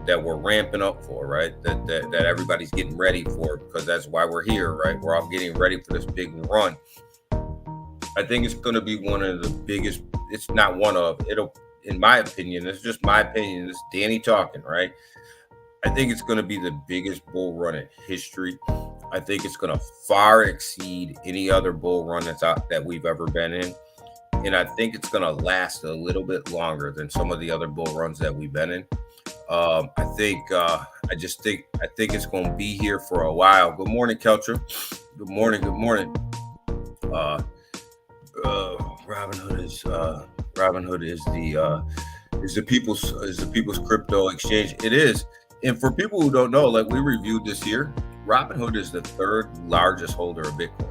that we're ramping up for, right? That everybody's getting ready for, because that's why we're here, right? We're all getting ready for this big run. I think it's going to be one of the biggest. It's not one of it'll, in my opinion. It's just my opinion. It's Danny talking, right? I think it's going to be the biggest bull run in history. I think it's going to far exceed any other bull run that we've ever been in. And I think it's going to last a little bit longer than some of the other bull runs that we've been in. I think it's going to be here for a while. Good morning, Keltra. Good morning. Robinhood is the people's crypto exchange. It is. And for people who don't know, like we reviewed this year, Robinhood is the third largest holder of Bitcoin.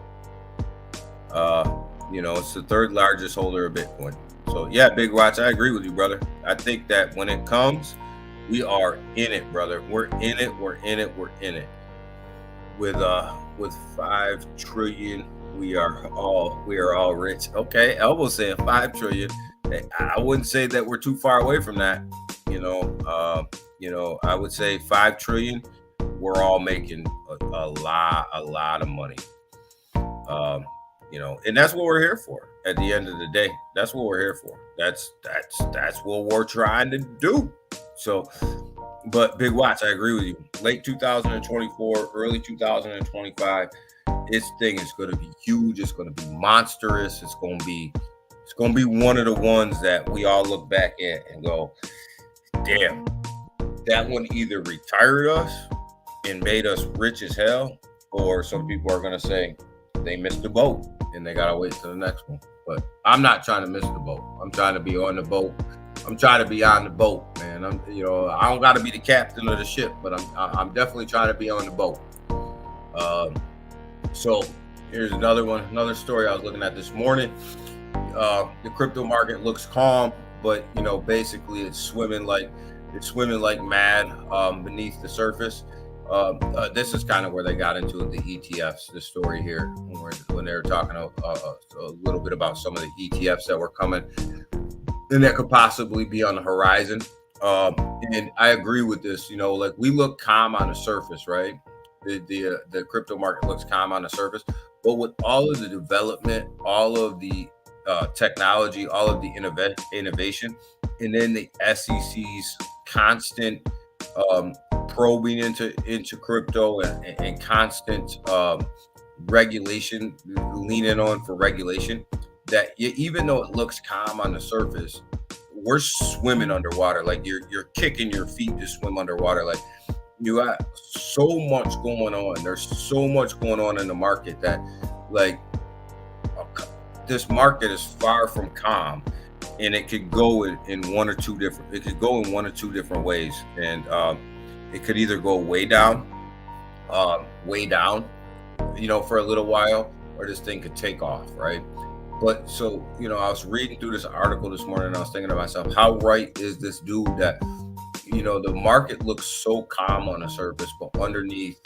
It's the third largest holder of Bitcoin. So yeah, Big Watch, I agree with you, brother. I think that when it comes, we are in it, brother. We're in it. With 5 trillion, we are all rich. Okay, Elbow saying 5 trillion. I wouldn't say that we're too far away from that. I would say 5 trillion. We're all making a lot of money. And that's what we're here for. At the end of the day, that's what we're here for. That's what we're trying to do. So, but Big Watch, I agree with you. Late 2024, early 2025, this thing is going to be huge. It's going to be monstrous. It's going to be one of the ones that we all look back at and go, damn, that one either retired us and made us rich as hell, or some people are going to say they missed the boat and they got to wait till the next one. But I'm not trying to miss the boat. I'm trying to be on the boat. I'm trying to be on the boat, man. I don't got to be the captain of the ship, but I'm definitely trying to be on the boat. So here's another story I was looking at this morning. The crypto market looks calm, but basically it's swimming like mad beneath the surface. This is kind of where they got into the ETFs, the story here, when they were talking a little bit about some of the ETFs that were coming and that could possibly be on the horizon. And I agree with this. Like we look calm on the surface, right? The crypto market looks calm on the surface, but with all of the development, all of the technology, all of the innovation, and then the SEC's constant probing into crypto and constant regulation, leaning on for regulation, that even though it looks calm on the surface, we're swimming underwater. Like you're kicking your feet to swim underwater. Like you got so much going on. There's so much going on in the market that like this market is far from calm, and it could go in one or two different ways. And it could either go way down, for a little while, or this thing could take off, right? But so, I was reading through this article this morning and I was thinking to myself, how right is this dude that, the market looks so calm on the surface, but underneath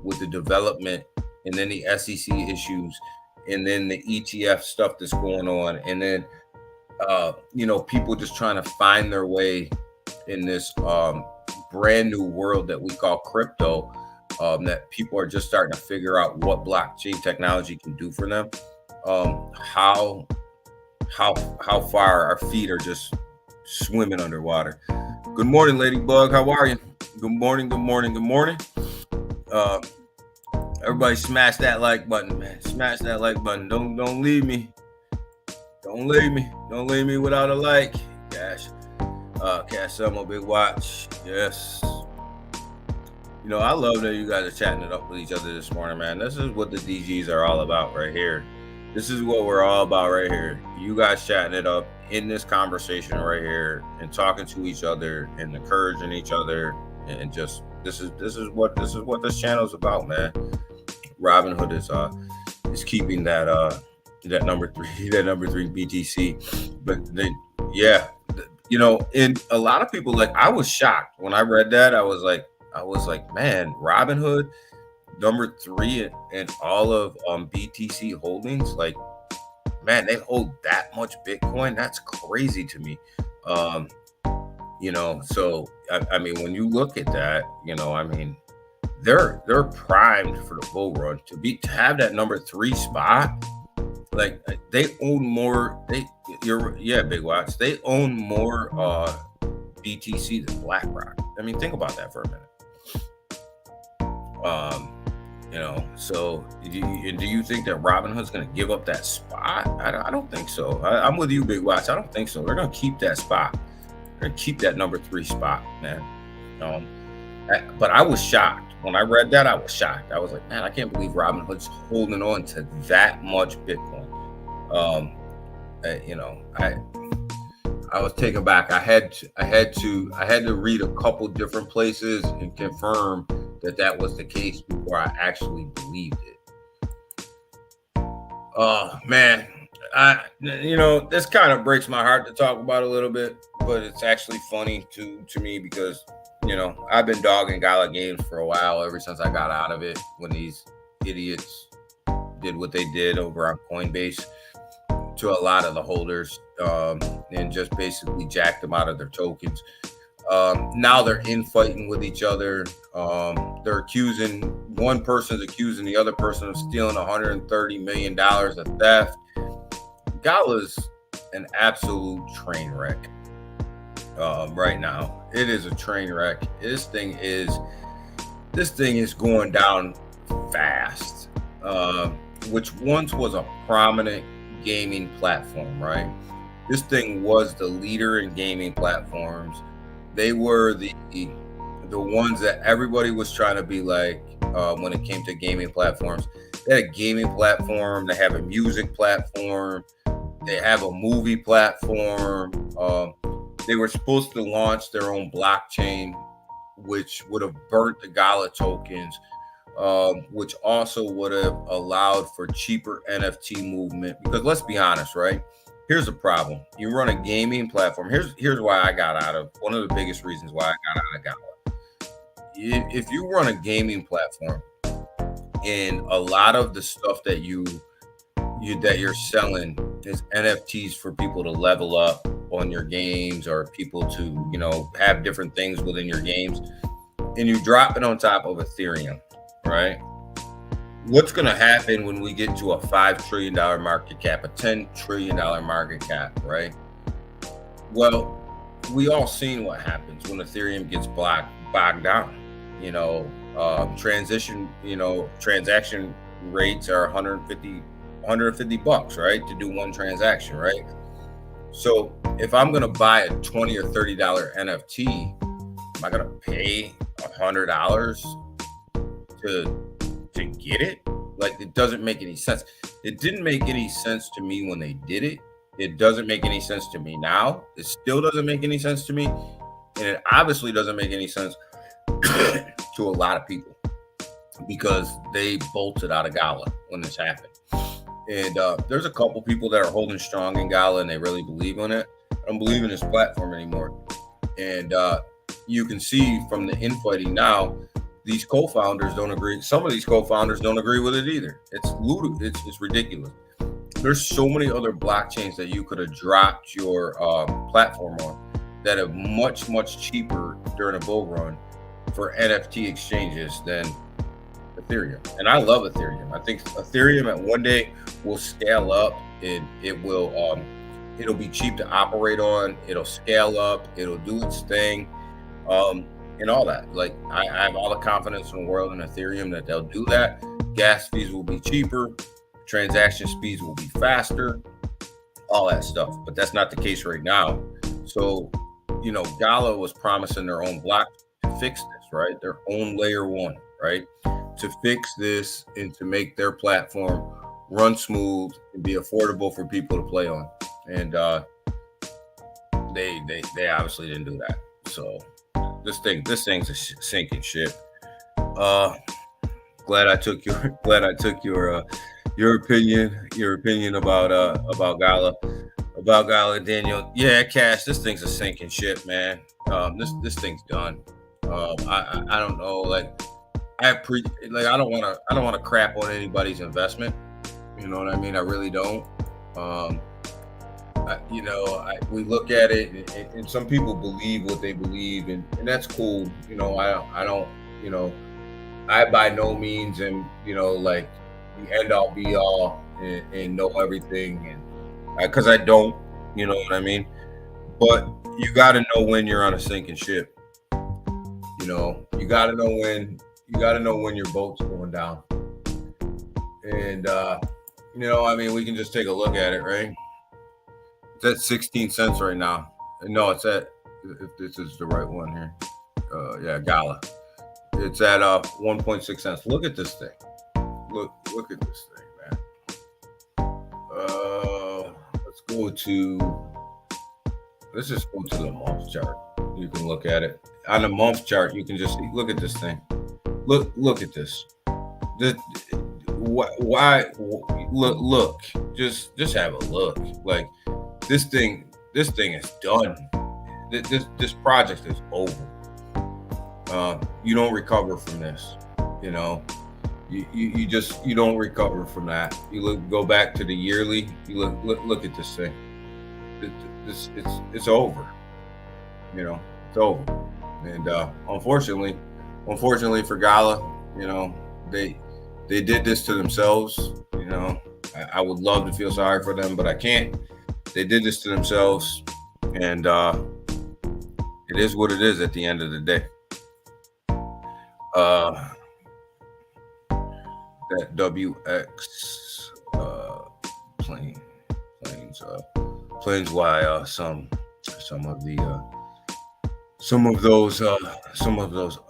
with the development and then the SEC issues and then the ETF stuff that's going on, and then, people just trying to find their way in this brand new world that we call crypto, that people are just starting to figure out what blockchain technology can do for them. How far our feet are just swimming underwater. Good morning, Ladybug. How are you? Good morning. Everybody smash that like button, man. Smash that like button. Don't leave me. Don't leave me without a like. Cash Selmo, Big Watch. Yes. I love that you guys are chatting it up with each other this morning, man. This is what the DGs are all about right here. This is what we're all about right here. You guys chatting it up in this conversation right here and talking to each other and encouraging each other, and just this is what this channel is about, man. Robinhood is keeping that number 3 BTC, but then and a lot of people, like, I was shocked when I read that. I was like, man, Robinhood, number 3 in all of BTC holdings. Like, man, they hold that much Bitcoin. That's crazy to me. So I mean, when you look at that, I mean, they're primed for the bull run to have that number 3 spot. Like, they own more. Big Watch. They own more BTC than BlackRock. I mean, think about that for a minute. So do you think that Robinhood's going to give up that spot? I don't think so. I'm with you, Big Watch. I don't think so. They're going to keep that spot. They're going to keep that number 3 spot, man. But I was shocked when I read that. I was shocked. I was like, man, I can't believe Robinhood's holding on to that much Bitcoin. I was taken back. I had to read a couple different places and confirm that was the case before I actually believed it. Oh man, this kind of breaks my heart to talk about a little bit, but it's actually funny to me because I've been dogging Gala Games for a while, ever since I got out of it when these idiots did what they did over on Coinbase to a lot of the holders, and just basically jacked them out of their tokens. Now they're infighting with each other. One person's accusing the other person of stealing $130 million of theft. Gala's an absolute train wreck right now. It is a train wreck. This thing is going down fast, which once was a prominent gaming platform, right? This thing was the leader in gaming platforms. They were the ones that everybody was trying to be like when it came to gaming platforms. They had a gaming platform. They have a music platform. They have a movie platform. They were supposed to launch their own blockchain, which would have burnt the Gala tokens, which also would have allowed for cheaper NFT movement. Because let's be honest, right? Here's the problem. You run a gaming platform. Here's why I got out of, one of the biggest reasons why I got out of Gala. If you run a gaming platform and a lot of the stuff that you're selling is NFTs for people to level up on your games, or people to, have different things within your games, and you drop it on top of Ethereum, right? What's going to happen when we get to a $5 trillion market cap, a $10 trillion market cap, right? Well, we all seen what happens when Ethereum gets bogged down. Transaction rates are $150, right, to do one transaction, right? So if I'm going to buy a $20 or $30 NFT, am I going to pay $100 to get it? Like, it doesn't make any sense. It didn't make any sense to me when they did it. It doesn't make any sense to me now. It still doesn't make any sense to me. And it obviously doesn't make any sense to a lot of people, because they bolted out of Gala when this happened. And there's a couple people that are holding strong in Gala, and they really believe in it. I don't believe in this platform anymore. And you can see from the infighting now, these co-founders don't agree. Some of these co-founders don't agree with it either. It's ludicrous. It's ridiculous. There's so many other blockchains that you could have dropped your platform on that are much, much cheaper during a bull run for NFT exchanges than Ethereum. And I love Ethereum. I think Ethereum at one day will scale up, and it'll be cheap to operate on. It'll scale up. It'll do its thing. And all that. Like, I have all the confidence in the world in Ethereum that they'll do that. Gas fees will be cheaper. Transaction speeds will be faster. All that stuff. But that's not the case right now. So, Gala was promising their own block to fix this, right? Their own layer 1, right? To fix this and to make their platform run smooth and be affordable for people to play on. And they obviously didn't do that. So this thing's a sinking ship. Glad I took your opinion about Gala, Daniel. Yeah, Cash, this thing's a sinking ship, man. This thing's done. I don't know, like, I don't want to crap on anybody's investment. You know what I mean? I really don't. Um, we look at it, and some people believe what they believe, and that's cool. I don't. You know, I by no means am like the end all be all and know everything, and because I don't. You know what I mean? But you got to know when you're on a sinking ship. You got to know when your boat's going down, and we can just take a look at it, right? It's at 16 cents right now. No, it's at, if this is the right one here. Yeah, Gala. It's at 1.6 cents. Look at this thing. Look at this thing, man. Let's just go to the month chart. You can look at it. On the month chart, you can just look at this thing. Look at this. Why? Look. Just have a look. Like this thing is done. This project is over. You don't recover from this. You don't recover from that. Go back to the yearly. You look at this thing. It's over. It's over. And unfortunately for Gala, they did this to themselves. I would love to feel sorry for them, but I can't. They did this to themselves, and it is what it is at the end of the day. That WX planes why some of those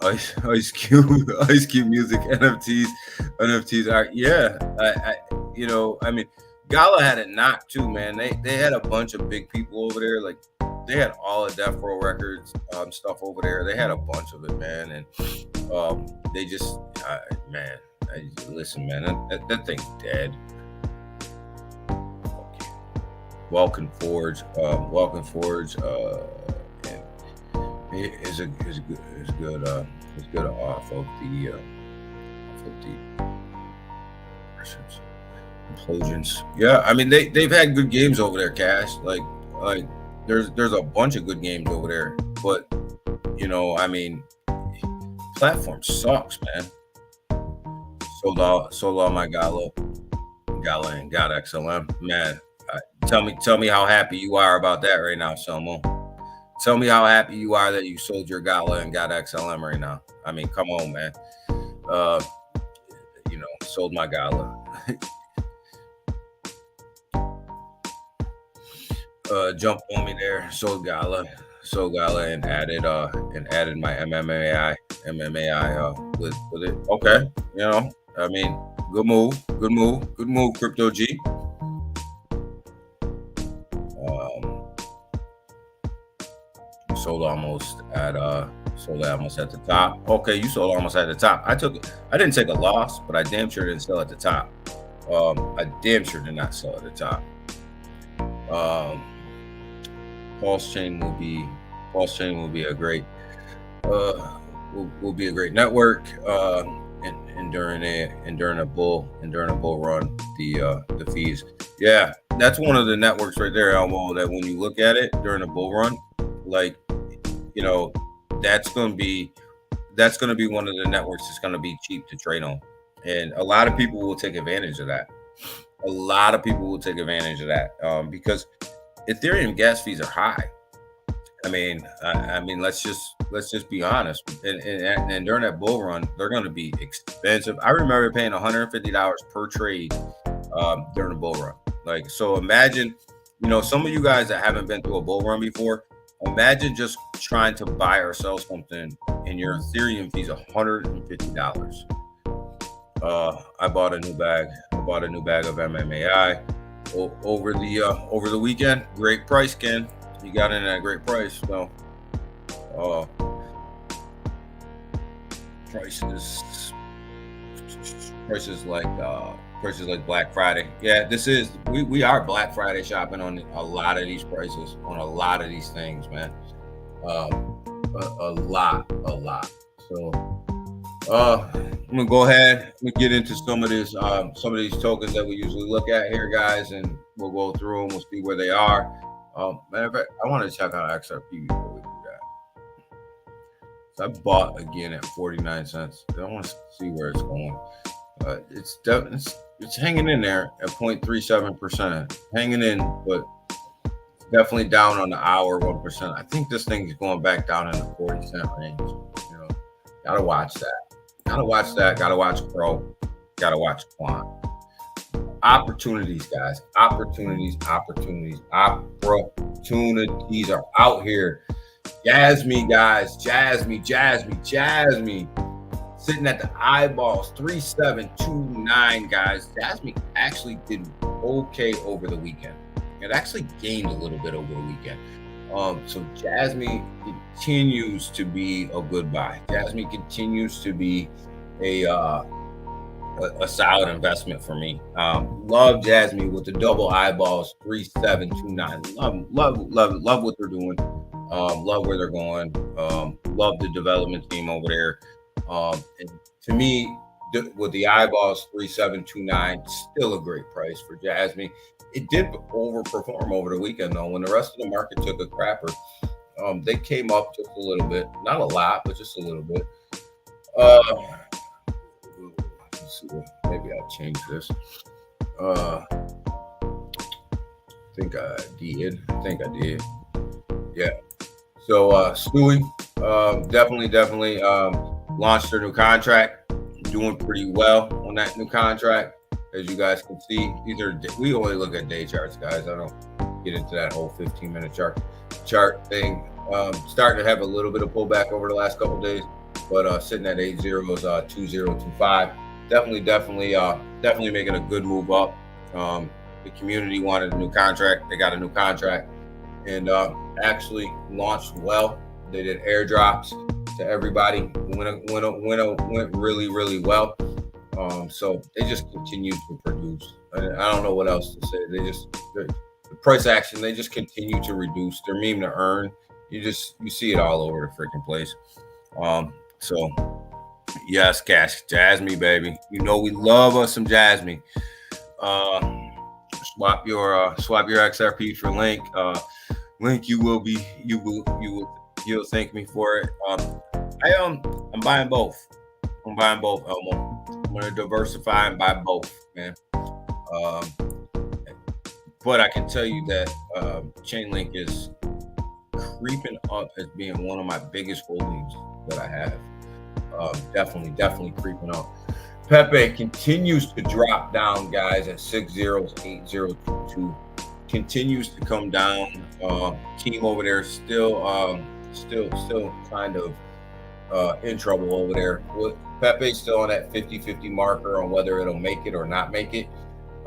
Ice Cube music NFTs are Gala had it knocked too, man. They had a bunch of big people over there. Like they had all of Death Row Records stuff over there. They had a bunch of it, man, and they just listen, man, that thing's dead. Vulcan Forge, is good off of the implosions. Yeah, they've had good games over there, Cash. Like there's a bunch of good games over there, but platform sucks, man. Sold out my Gala and got XLM, man. Tell me how happy you are about that right now, Selmo. Tell me how happy you are that you sold your Gala and got XLM right now. Come on, man. Sold my Gala. Jumped on me there. Sold Gala, and added my MMAI with it. Okay, good move, Crypto G. Sold almost at the top. Okay, you sold almost at the top. I didn't take a loss, but I damn sure didn't sell at the top. I damn sure did not sell at the top. Pulse Chain will be a great will be a great network. And during a bull run, the fees. Yeah, that's one of the networks right there, Elmo, that when you look at it during a bull run, that's gonna be one of the networks that's gonna be cheap to trade on, and a lot of people will take advantage of that. Because Ethereum gas fees are high. Let's just be honest. And during that bull run, they're going to be expensive. I remember paying $150 per trade during the bull run. So imagine, some of you guys that haven't been through a bull run before, imagine just trying to buy or sell something and your Ethereum fees $150. I bought a new bag of MMAI over the weekend. Great price, Ken. You got in at a great price. So prices like Black Friday. Yeah, we are Black Friday shopping on a lot of these prices, on a lot of these things, man. A lot. So I'm gonna go ahead and get into some of these tokens that we usually look at here, guys, and we'll go through them. We'll see where they are. Matter of fact, I want to check out XRP before we do that. So I bought again at 49 cents. I want to see where it's going. It's hanging in there at 0.37%, hanging in, but definitely down on the hour 1%. I think this thing is going back down in the 40-cent range. You know, gotta watch that. Gotta watch that. Gotta watch Pro. Gotta watch Quant. Opportunities, guys. Opportunities are out here. Jasmy, guys. Jasmy. Sitting at the eyeballs, 3729, guys. Jasmy actually did okay over the weekend. It actually gained a little bit over the weekend. So Jasmy continues to be a good buy. Jasmy continues to be a solid investment for me. Love Jasmy with the double eyeballs, 3729. Love what they're doing. Love where they're going. Love the development team over there. And to me, with the eyeballs, 3729, still a great price for Jasmy. It did overperform over the weekend, though. When the rest of the market took a crapper, they came up just a little bit. Not a lot, but just a little bit. Let's see. Maybe I'll change this. I think I did. Yeah. So Stewie definitely launched their new contract. Doing pretty well on that new contract. As you guys can see, we only look at day charts, guys. I don't get into that whole 15-minute chart thing. Starting to have a little bit of pullback over the last couple of days, but sitting at 8 zeros, 2025. Definitely making a good move up. The community wanted a new contract. They got a new contract, and actually launched well. They did airdrops to everybody. Went really well. So they just continue to produce. I don't know what else to say. The price action, they just continue to reduce. Their meme to earn, you see it all over the freaking place. So yes, cash, Jasmy, baby. You know we love us some Jasmy. Swap your XRP for Link. Link, you'll thank me for it. I'm buying both. Elmo. I'm gonna diversify and buy both, man. But I can tell you that Chainlink is creeping up as being one of my biggest holdings that I have. Definitely creeping up. Pepe continues to drop down, guys, at 6 zeros, 8022. Continues to come down. Team over there still kind of in trouble over there. Pepe's still on that 50-50 marker on whether it'll make it or not make it.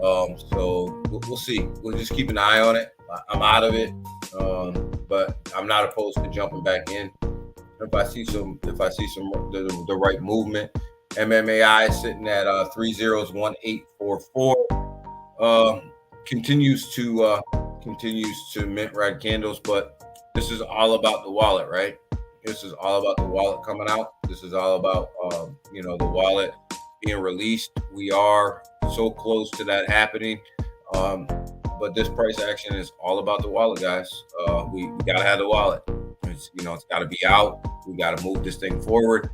So we'll see. We'll just keep an eye on it. I'm out of it, but I'm not opposed to jumping back in if I see the right movement. MMAI is sitting at 301844. Continues to mint red candles, but this is all about the wallet, right? This is all about the wallet coming out. This is all about the wallet being released. We are so close to that happening, but this price action is all about the wallet, guys. We gotta have the wallet. It's got to be out. We got to move this thing forward.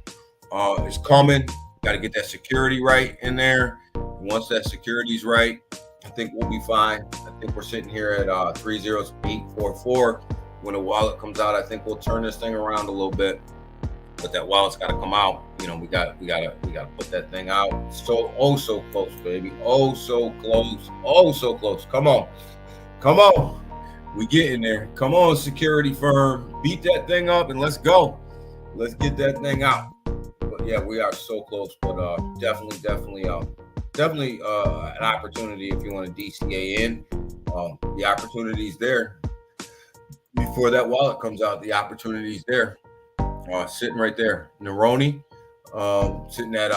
It's coming. Got to get that security right in there. And once that security is right, I think we'll be fine. I think we're sitting here at 30844. When the wallet comes out, I think we'll turn this thing around a little bit. But that wallet's got to come out. We gotta put that thing out. So close, baby. So close. Come on. We getting there. Come on, security firm. Beat that thing up and let's go. Let's get that thing out. But yeah, we are so close. But definitely an opportunity if you want to DCA in. The opportunity's there. Before that wallet comes out, the opportunity's there. Sitting right there. Neroni, sitting at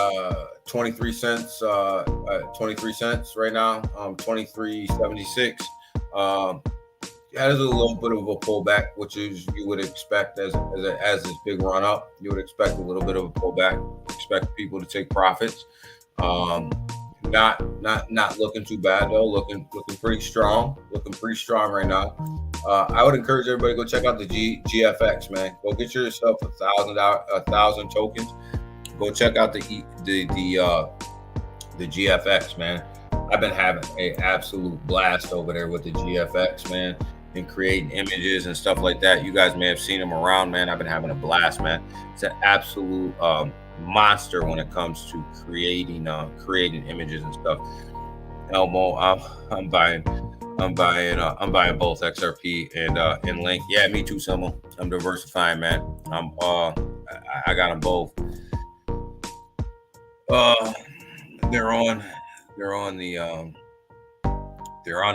23 cents. 23 cents right now. 23.76. Has a little bit of a pullback, which is you would expect as this big run up. You would expect a little bit of a pullback. expect people to take profits. Not looking too bad though. Looking pretty strong. Looking pretty strong right now. I would encourage everybody to go check out the GFX, man. Go get yourself $1,000 tokens. Go check out the GFX, man. I've been having an absolute blast over there with the GFX, man, and creating images and stuff like that. You guys may have seen them around, man. I've been having a blast, man. It's an absolute monster when it comes to creating images and stuff. Elmo, I'm buying both XRP and Link. Yeah, me too, Selma. I'm diversifying, man. I got them both. They're on the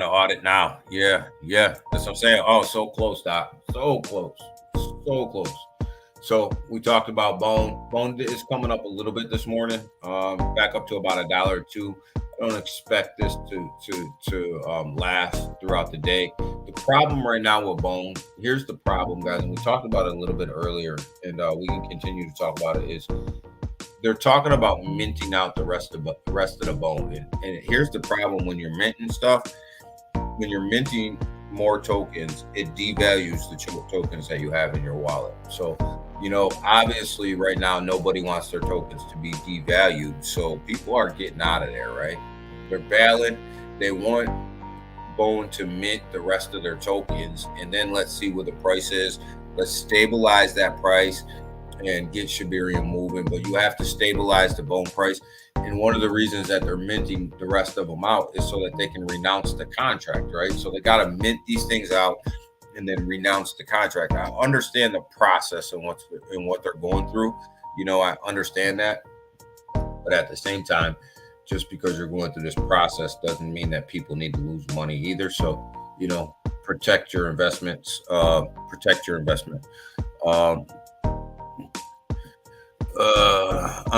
audit now. Yeah. That's what I'm saying. Oh, so close, Doc. So close. So we talked about Bone. Bone is coming up a little bit this morning, back up to about $1 or $2. I don't expect this to last throughout the day. The problem right now with Bone, here's the problem, guys, and we talked about it a little bit earlier, and we can continue to talk about it, is they're talking about minting out the rest of the Bone. And here's the problem: when you're minting stuff, when you're minting more tokens, it devalues the tokens that you have in your wallet. So, obviously right now, nobody wants their tokens to be devalued. So people are getting out of there, right? They're bailing. They want Bone to mint the rest of their tokens. And then let's see what the price is. Let's stabilize that price and get Shibarium moving. But you have to stabilize the Bone price. And one of the reasons that they're minting the rest of them out is so that they can renounce the contract, right? So they got to mint these things out and then renounce the contract. I understand the process and what they're going through. I understand that. But at the same time, just because you're going through this process doesn't mean that people need to lose money either. So, protect your investments. I'm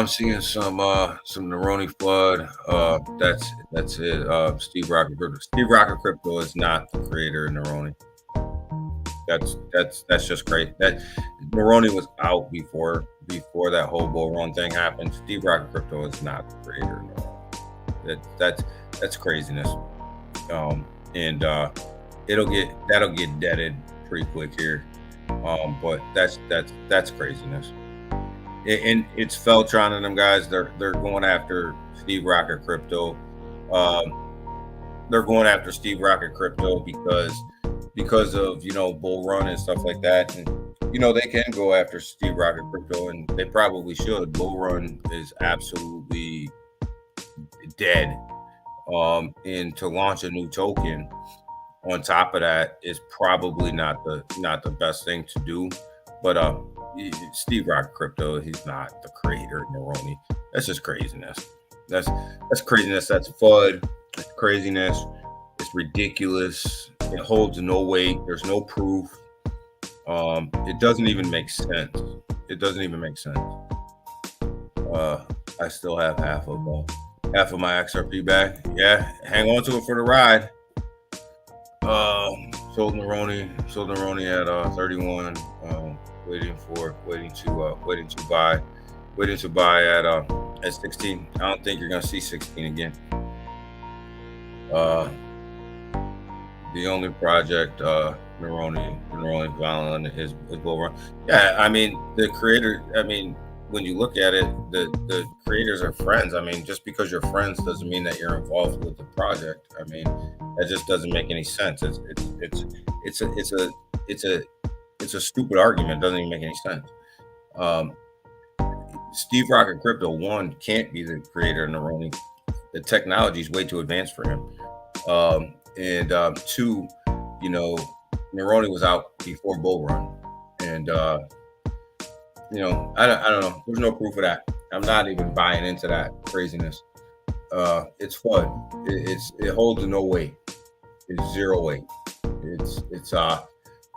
seeing some Neroni FUD. That's it. Steve Rocket Crypto. Steve Rocket Crypto is not the creator of Neroni. That's just great. That Neroni was out before that whole bull run thing happened. Steve Rocket Crypto is not the creator of Neroni. That's craziness. And that'll get deaded pretty quick here. But that's craziness. And it's Feltron and them guys. They're going after Steve Rocket Crypto. They're going after Steve Rocket Crypto because of bull run and stuff like that. And they can go after Steve Rocket Crypto, and they probably should. Bull run is absolutely dead. And to launch a new token on top of that is probably not the best thing to do. But Steve Rocket Crypto, he's not the creator of Neroni. That's just craziness. That's craziness. That's FUD. That's craziness. It's ridiculous. It holds no weight. There's no proof. It doesn't even make sense. I still have half of my XRP back. Yeah, hang on to it for the ride. Sold Neroni at 31. Waiting to buy at 16. I don't think you're gonna see 16 again. The only project Neroni Violent is Bull Run. Yeah, I mean the creator. I mean, when you look at it, the creators are friends. I mean, just because you're friends doesn't mean that you're involved with the project. I mean, that just doesn't make any sense. It's a stupid argument. It doesn't even make any sense. Steve Rocket Crypto, one, can't be the creator of Neroni. The technology is way too advanced for him. And two, Neroni was out before Bull Run. And, I don't know. There's no proof of that. I'm not even buying into that craziness. It's fun. It holds no weight. It's zero weight. It's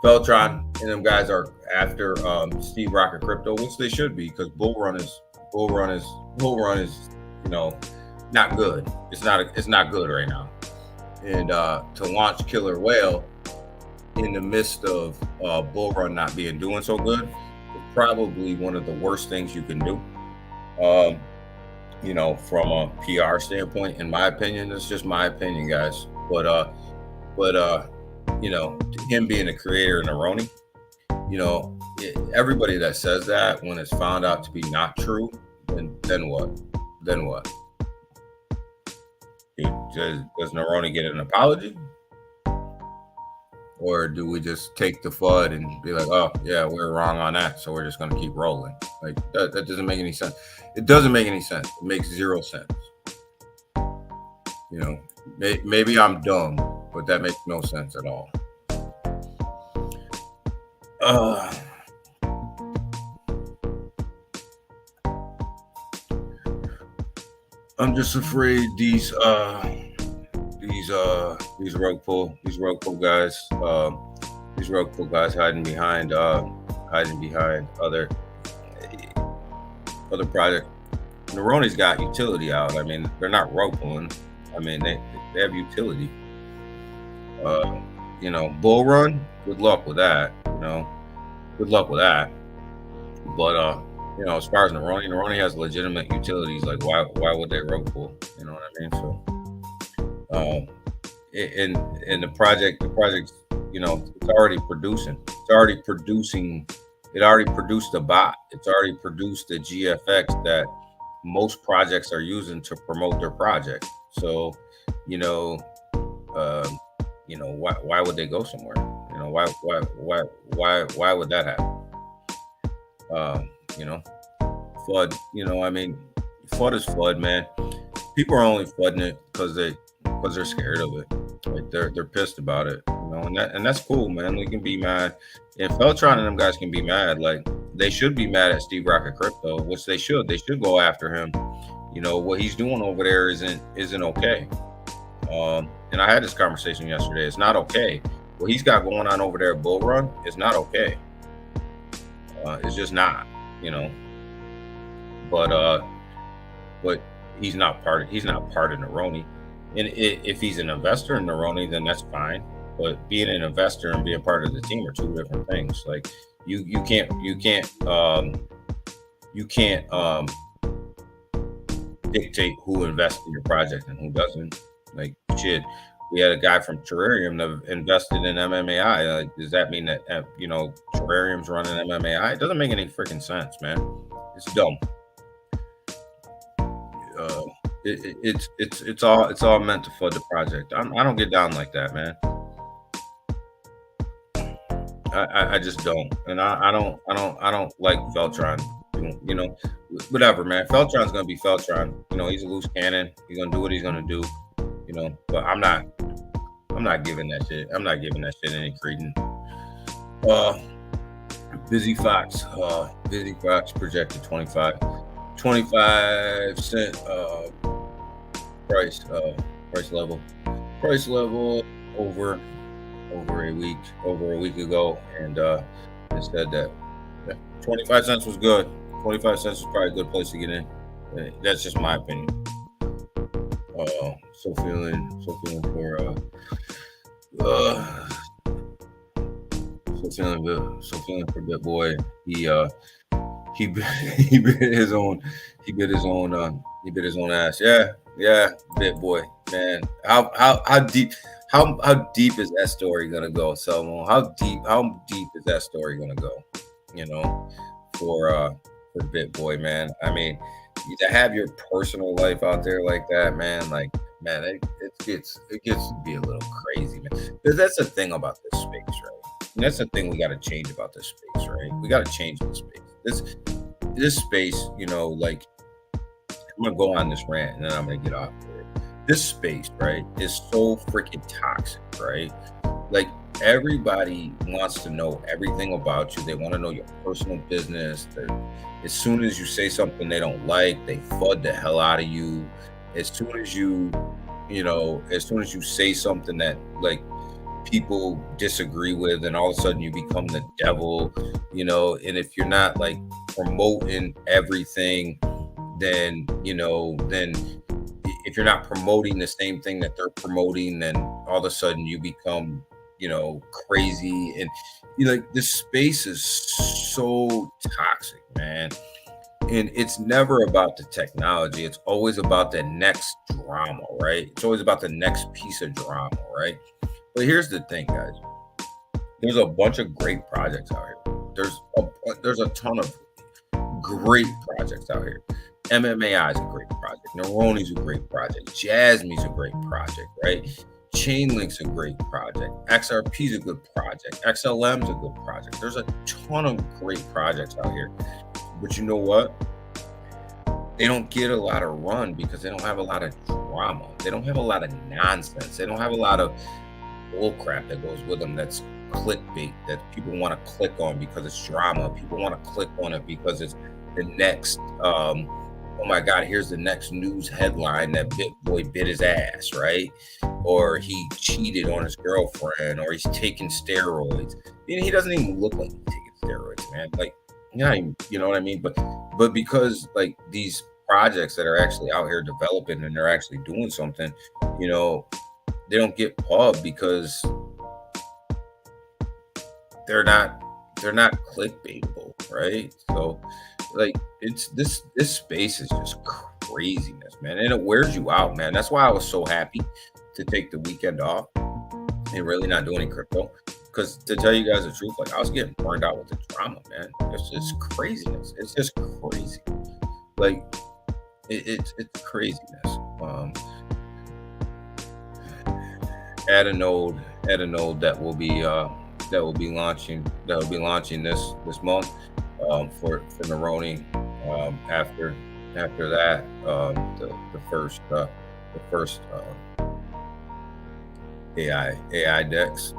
Feltron and them guys are after Steve Rocket Crypto, which they should be, because Bull Run is not good. It's not good right now. And to launch Killer Whale in the midst of Bull Run not doing so good is probably one of the worst things you can do. Um, from a PR standpoint, in my opinion, it's just my opinion, guys. But him being a creator in Aroni, everybody that says that when it's found out to be not true, then what? Then what? Does Neroni get an apology? Or do we just take the FUD and be like, oh, yeah, we're wrong on that, so we're just going to keep rolling? Like, that doesn't make any sense. It doesn't make any sense. It makes zero sense. Maybe I'm dumb, but that makes no sense at all. I'm just afraid these rug pull guys, hiding behind other projects. Neroni's got utility out. I mean, they're not rug pulling. I mean, they have utility. Bull Run. Good luck with that. Good luck with that. But as far as Neroni has legitimate utilities. Like, why would they rug pull? You know what I mean? So, in the project, it's already producing. It already produced a bot. It's already produced a GFX that most projects are using to promote their project. So, why would they go somewhere? Why would that happen? FUD. FUD is FUD, man. People are only FUDing it because they're scared of it. Like, they're pissed about it, and that's cool, man. We can be mad, and Feltron and them guys can be mad. Like, they should be mad at Steve Rocket Crypto, which they should. They should go after him. What he's doing over there isn't okay. And I had this conversation yesterday. It's not okay. What he's got going on over there at Bull Run is not okay. It's just not, But he's not part of Neroni. And if he's an investor in Neroni, then that's fine. But being an investor and being part of the team are two different things. Like, you can't dictate who invests in your project and who doesn't. Like, shit, we had a guy from Terrarium that invested in MMAI. Like, does that mean that Terrarium's running MMAI? It doesn't make any freaking sense, man. It's dumb. It's all meant to FUD the project. I don't get down like that, man. I just don't, and I don't like Feltron. Whatever, man. Feltron's gonna be Feltron. He's a loose cannon. He's gonna do what he's gonna do. But I'm not giving that shit. I'm not giving that shit any credence. Busy Fox projected 25 cent price level over a week ago, and it said that 25 cents was good. 25 cents is probably a good place to get in. That's just my opinion. So feeling for BitBoy. He bit his own ass. Yeah, BitBoy, man. How deep is that story gonna go, Selmo? How deep is that story gonna go? For BitBoy, man. I mean, to have your personal life out there like that, man. Like, man, it gets to be a little crazy, man. Because that's the thing about this space, right? And that's the thing we got to change about this space, right? We got to change this space. This space, like, I'm gonna go on this rant and then I'm gonna get off of it. This space, right, is so freaking toxic, right? Like, everybody wants to know everything about you. They want to know your personal business. As soon as you say something they don't like, they FUD the hell out of you. As soon as you say something that, like, people disagree with, and all of a sudden you become the devil, and if you're not, like, promoting everything, then if you're not promoting the same thing that they're promoting, then all of a sudden you become, crazy. And like, this space is so toxic, man. and it's never about the technology. It's always about the next drama, right? It's always about the next piece of drama, right? But here's the thing, guys. There's a bunch of great projects out here. There's a ton of great projects out here. MMAI is a great project. Neroni's a great project. Jasmy's a great project, right? Chainlink's a great project. XRP's a good project. XLM's a good project. There's a ton of great projects out here. But you know what? They don't get a lot of run because they don't have a lot of drama. They don't have a lot of nonsense. They don't have a lot of bullcrap that goes with them that's clickbait, that people want to click on because it's drama. People want to click on it because it's the next, oh my God, here's the next news headline that BitBoy bit his ass, right? Or he cheated on his girlfriend, or he's taking steroids. He doesn't even look like he's taking steroids, man. Like, yeah, you know what I mean? But because like these projects that are actually out here developing and they're actually doing something, you know, they don't get pub because they're not clickbaitable, right? So like it's this space is just craziness, man, and it wears you out, man. That's why I was so happy to take the weekend off and really not do any crypto, because to tell you guys the truth, like I was getting burned out with the drama, man. It's just craziness. It's just crazy. Like it's craziness. Add a node that will be launching this month for Neroni. After that, the first AI DEX.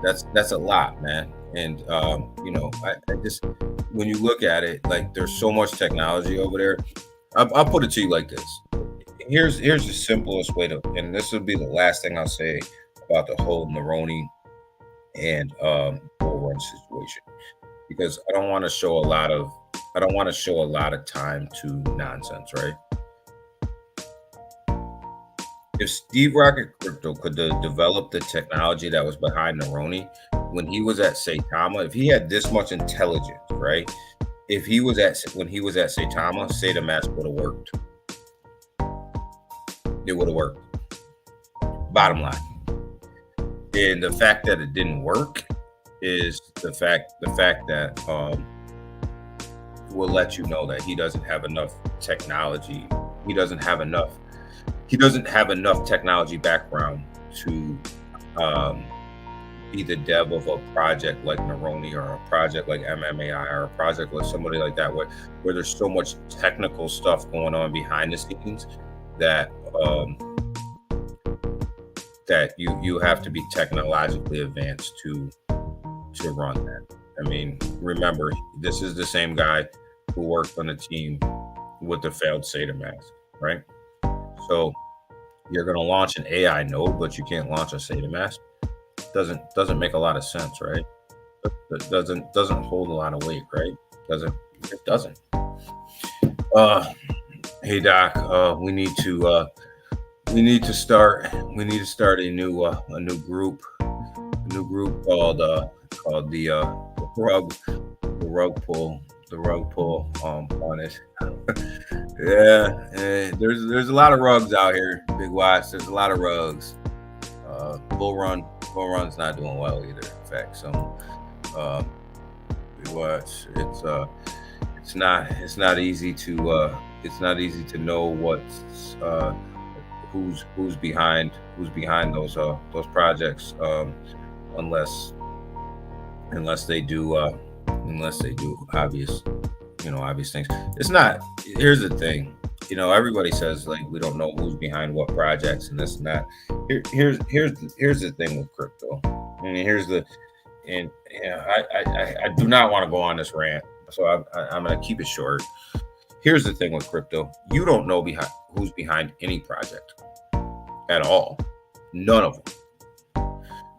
That's a lot, man. And you know, I just, when you look at it, like there's so much technology over there. I'll put it to you like this. Here's the simplest way to, and this will be the last thing I'll say about the whole Neroni and bull run situation, because I don't want to show a lot of time to nonsense, right? If Steve Rocket Crypto could develop the technology that was behind Neroni when he was at Saitama, if he had this much intelligence, right? When he was at Saitama, SataMask would have worked. It would have worked. Bottom line. And the fact that it didn't work is the fact that will let you know that he doesn't have enough technology. He doesn't have enough technology background to be the dev of a project like Neroni, or a project like MMAI, or a project like somebody like that, where there's so much technical stuff going on behind the scenes that that you have to be technologically advanced to run that. I mean, remember, this is the same guy who worked on the team with the failed SataMask, right? So you're going to launch an AI node, but you can't launch a SataMask. Doesn't make a lot of sense, right? It doesn't hold a lot of weight, right? It doesn't. Hey Doc, we need to start a new group called the rug pull on it. Yeah, there's a lot of rugs out here, Big Watch. There's a lot of rugs. Bull run's not doing well either. In fact, Big Watch, it's not easy to know what's who's behind those projects, unless they do obvious things. It's not. Here's the thing. Everybody says like we don't know who's behind what projects and this and that. Here's the thing with crypto. I do not want to go on this rant, so I'm going to keep it short. Here's the thing with crypto. You don't know who's behind any project at all. None of them.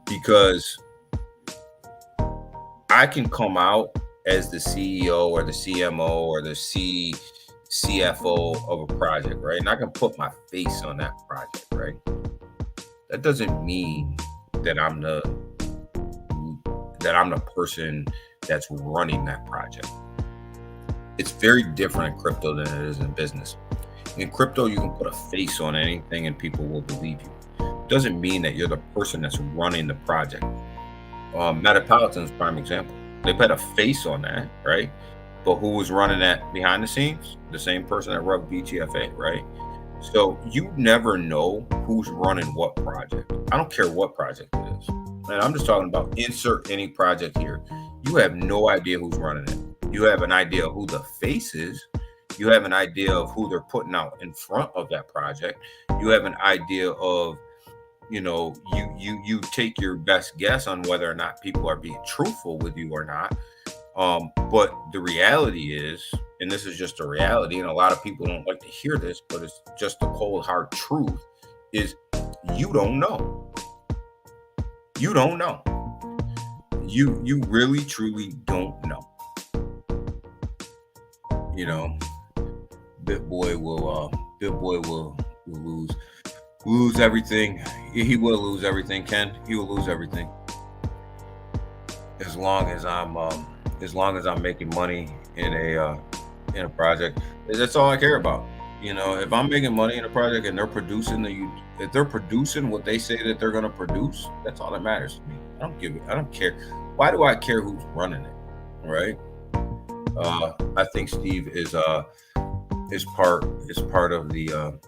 Because I can come out as the CEO or the CMO or the CFO of a project, right? And I can put my face on that project, right? That doesn't mean that I'm the person that's running that project. It's very different in crypto than it is in business. In crypto, you can put a face on anything and people will believe you. It doesn't mean that you're the person that's running the project. Metapolitan's prime example. They put a face on that, right? But who was running that behind the scenes? The same person that rubbed BTFA, right? So you never know who's running what project. I don't care what project it is. And I'm just talking about insert any project here. You have no idea who's running it. You have an idea of who the face is. You have an idea of who they're putting out in front of that project. You have an idea of, you take your best guess on whether or not people are being truthful with you or not. But the reality is, and this is just a reality, and a lot of people don't like to hear this, but it's just the cold hard truth, is you don't know. You don't know. You really truly don't know. BitBoy will lose everything. He will lose everything, Ken. He will lose everything. As long as I'm making money in a project, that's all I care about. If I'm making money in a project and they're producing if they're producing what they say that they're going to produce, that's all that matters to me. I don't care. Why do I care who's running it? Right? I think Steve is part of the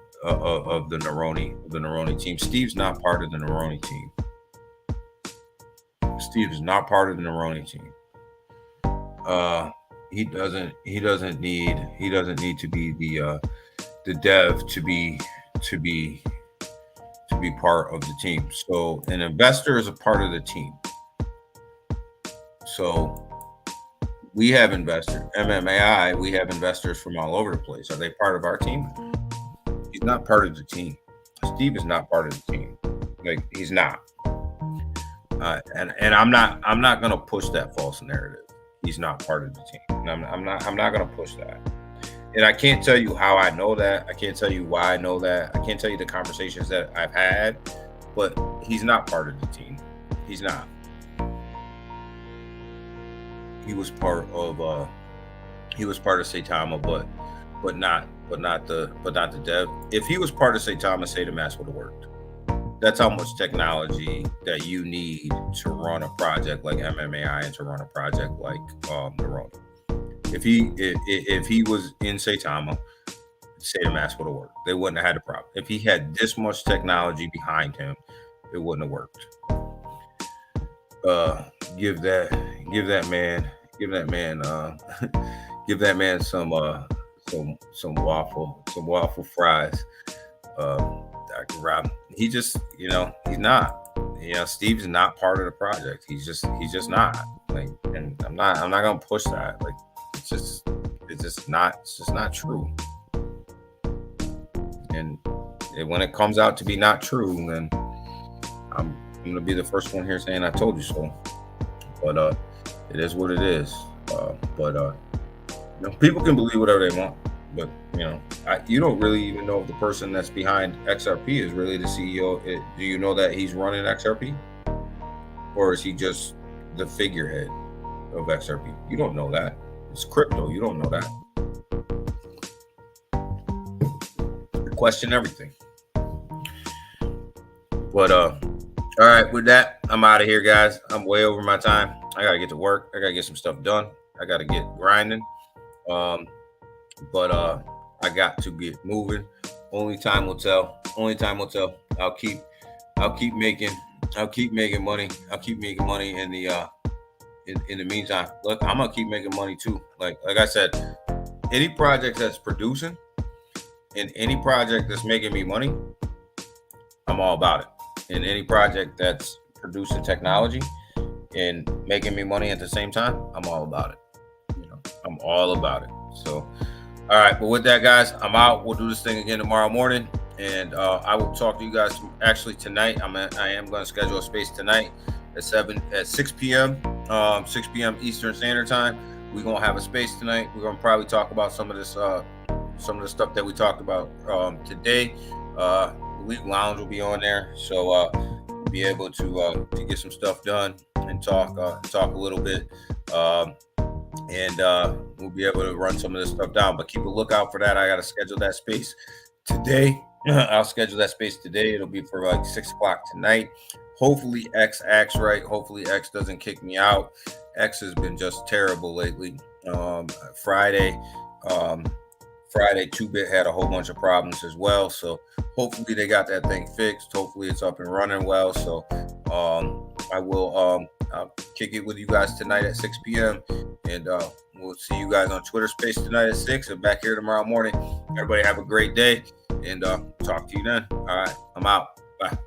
Neroni team. Steve's not part of the Neroni team. Steve is not part of the Neroni team. He doesn't need to be the dev to be part of the team. So an investor is a part of the team. So we have investors, MMAI, we have investors from all over the place. Are they part of our team? He's not part of the team. Steve is not part of the team. Like, he's not. And I'm not going to push that false narrative. He's not part of the team. And I'm not going to push that. And I can't tell you how I know that. I can't tell you why I know that. I can't tell you the conversations that I've had, but he's not part of the team. He's not. He was part of Saitama, but not the dev. If he was part of Saitama, Saitama's would have worked. That's how much technology that you need to run a project like MMAI and to run a project like Neroni. If he was in Saitama, Saitama's would have worked. They wouldn't have had a problem. If he had this much technology behind him, it wouldn't have worked. Give that man some waffle fries. Dr. Rob, he just, he's not. Steve's not part of the project. He's just not. Like, and I'm not gonna push that. Like, it's just not true. And when it comes out to be not true, then I'm gonna be the first one here saying I told you so. But it is what it is. People can believe whatever they want. But you don't really even know if the person that's behind XRP is really the CEO. Do you know that he's running XRP, or is he just the figurehead of XRP? You don't know that. It's crypto. You don't know that. Question everything. But all right, with that, I'm out of here, guys. I'm way over my time. I gotta get to work. I gotta get some stuff done. I gotta get grinding. But I got to get moving. Only time will tell. I'll keep making money. I'll keep making money in the meantime. Look, I'm gonna keep making money too. Like I said, any project that's producing and any project that's making me money, I'm all about it. And any project that's producing technology and making me money at the same time, I'm all about it. I'm all about it. So, all right. But with that, guys, I'm out. We'll do this thing again tomorrow morning, and I will talk to you guys actually tonight. I am going to schedule a space tonight at 6 p.m. 6 p.m. Eastern Standard Time. We're gonna have a space tonight. We're gonna probably talk about some of the stuff that we talked about today. The League Lounge will be on there, so be able to get some stuff done and talk a little bit. and we'll be able to run some of this stuff down. But keep a lookout for that. I got to schedule that space today. I'll schedule that space today. It'll be for like 6 o'clock tonight. Hopefully X acts right. Hopefully X doesn't kick me out. X has been just terrible lately. Friday 2-Bit had a whole bunch of problems as well. So hopefully they got that thing fixed. Hopefully it's up and running well. So I will I'll kick it with you guys tonight at 6 p.m. And we'll see you guys on Twitter Space tonight at 6 and back here tomorrow morning. Everybody have a great day and talk to you then. All right, I'm out. Bye.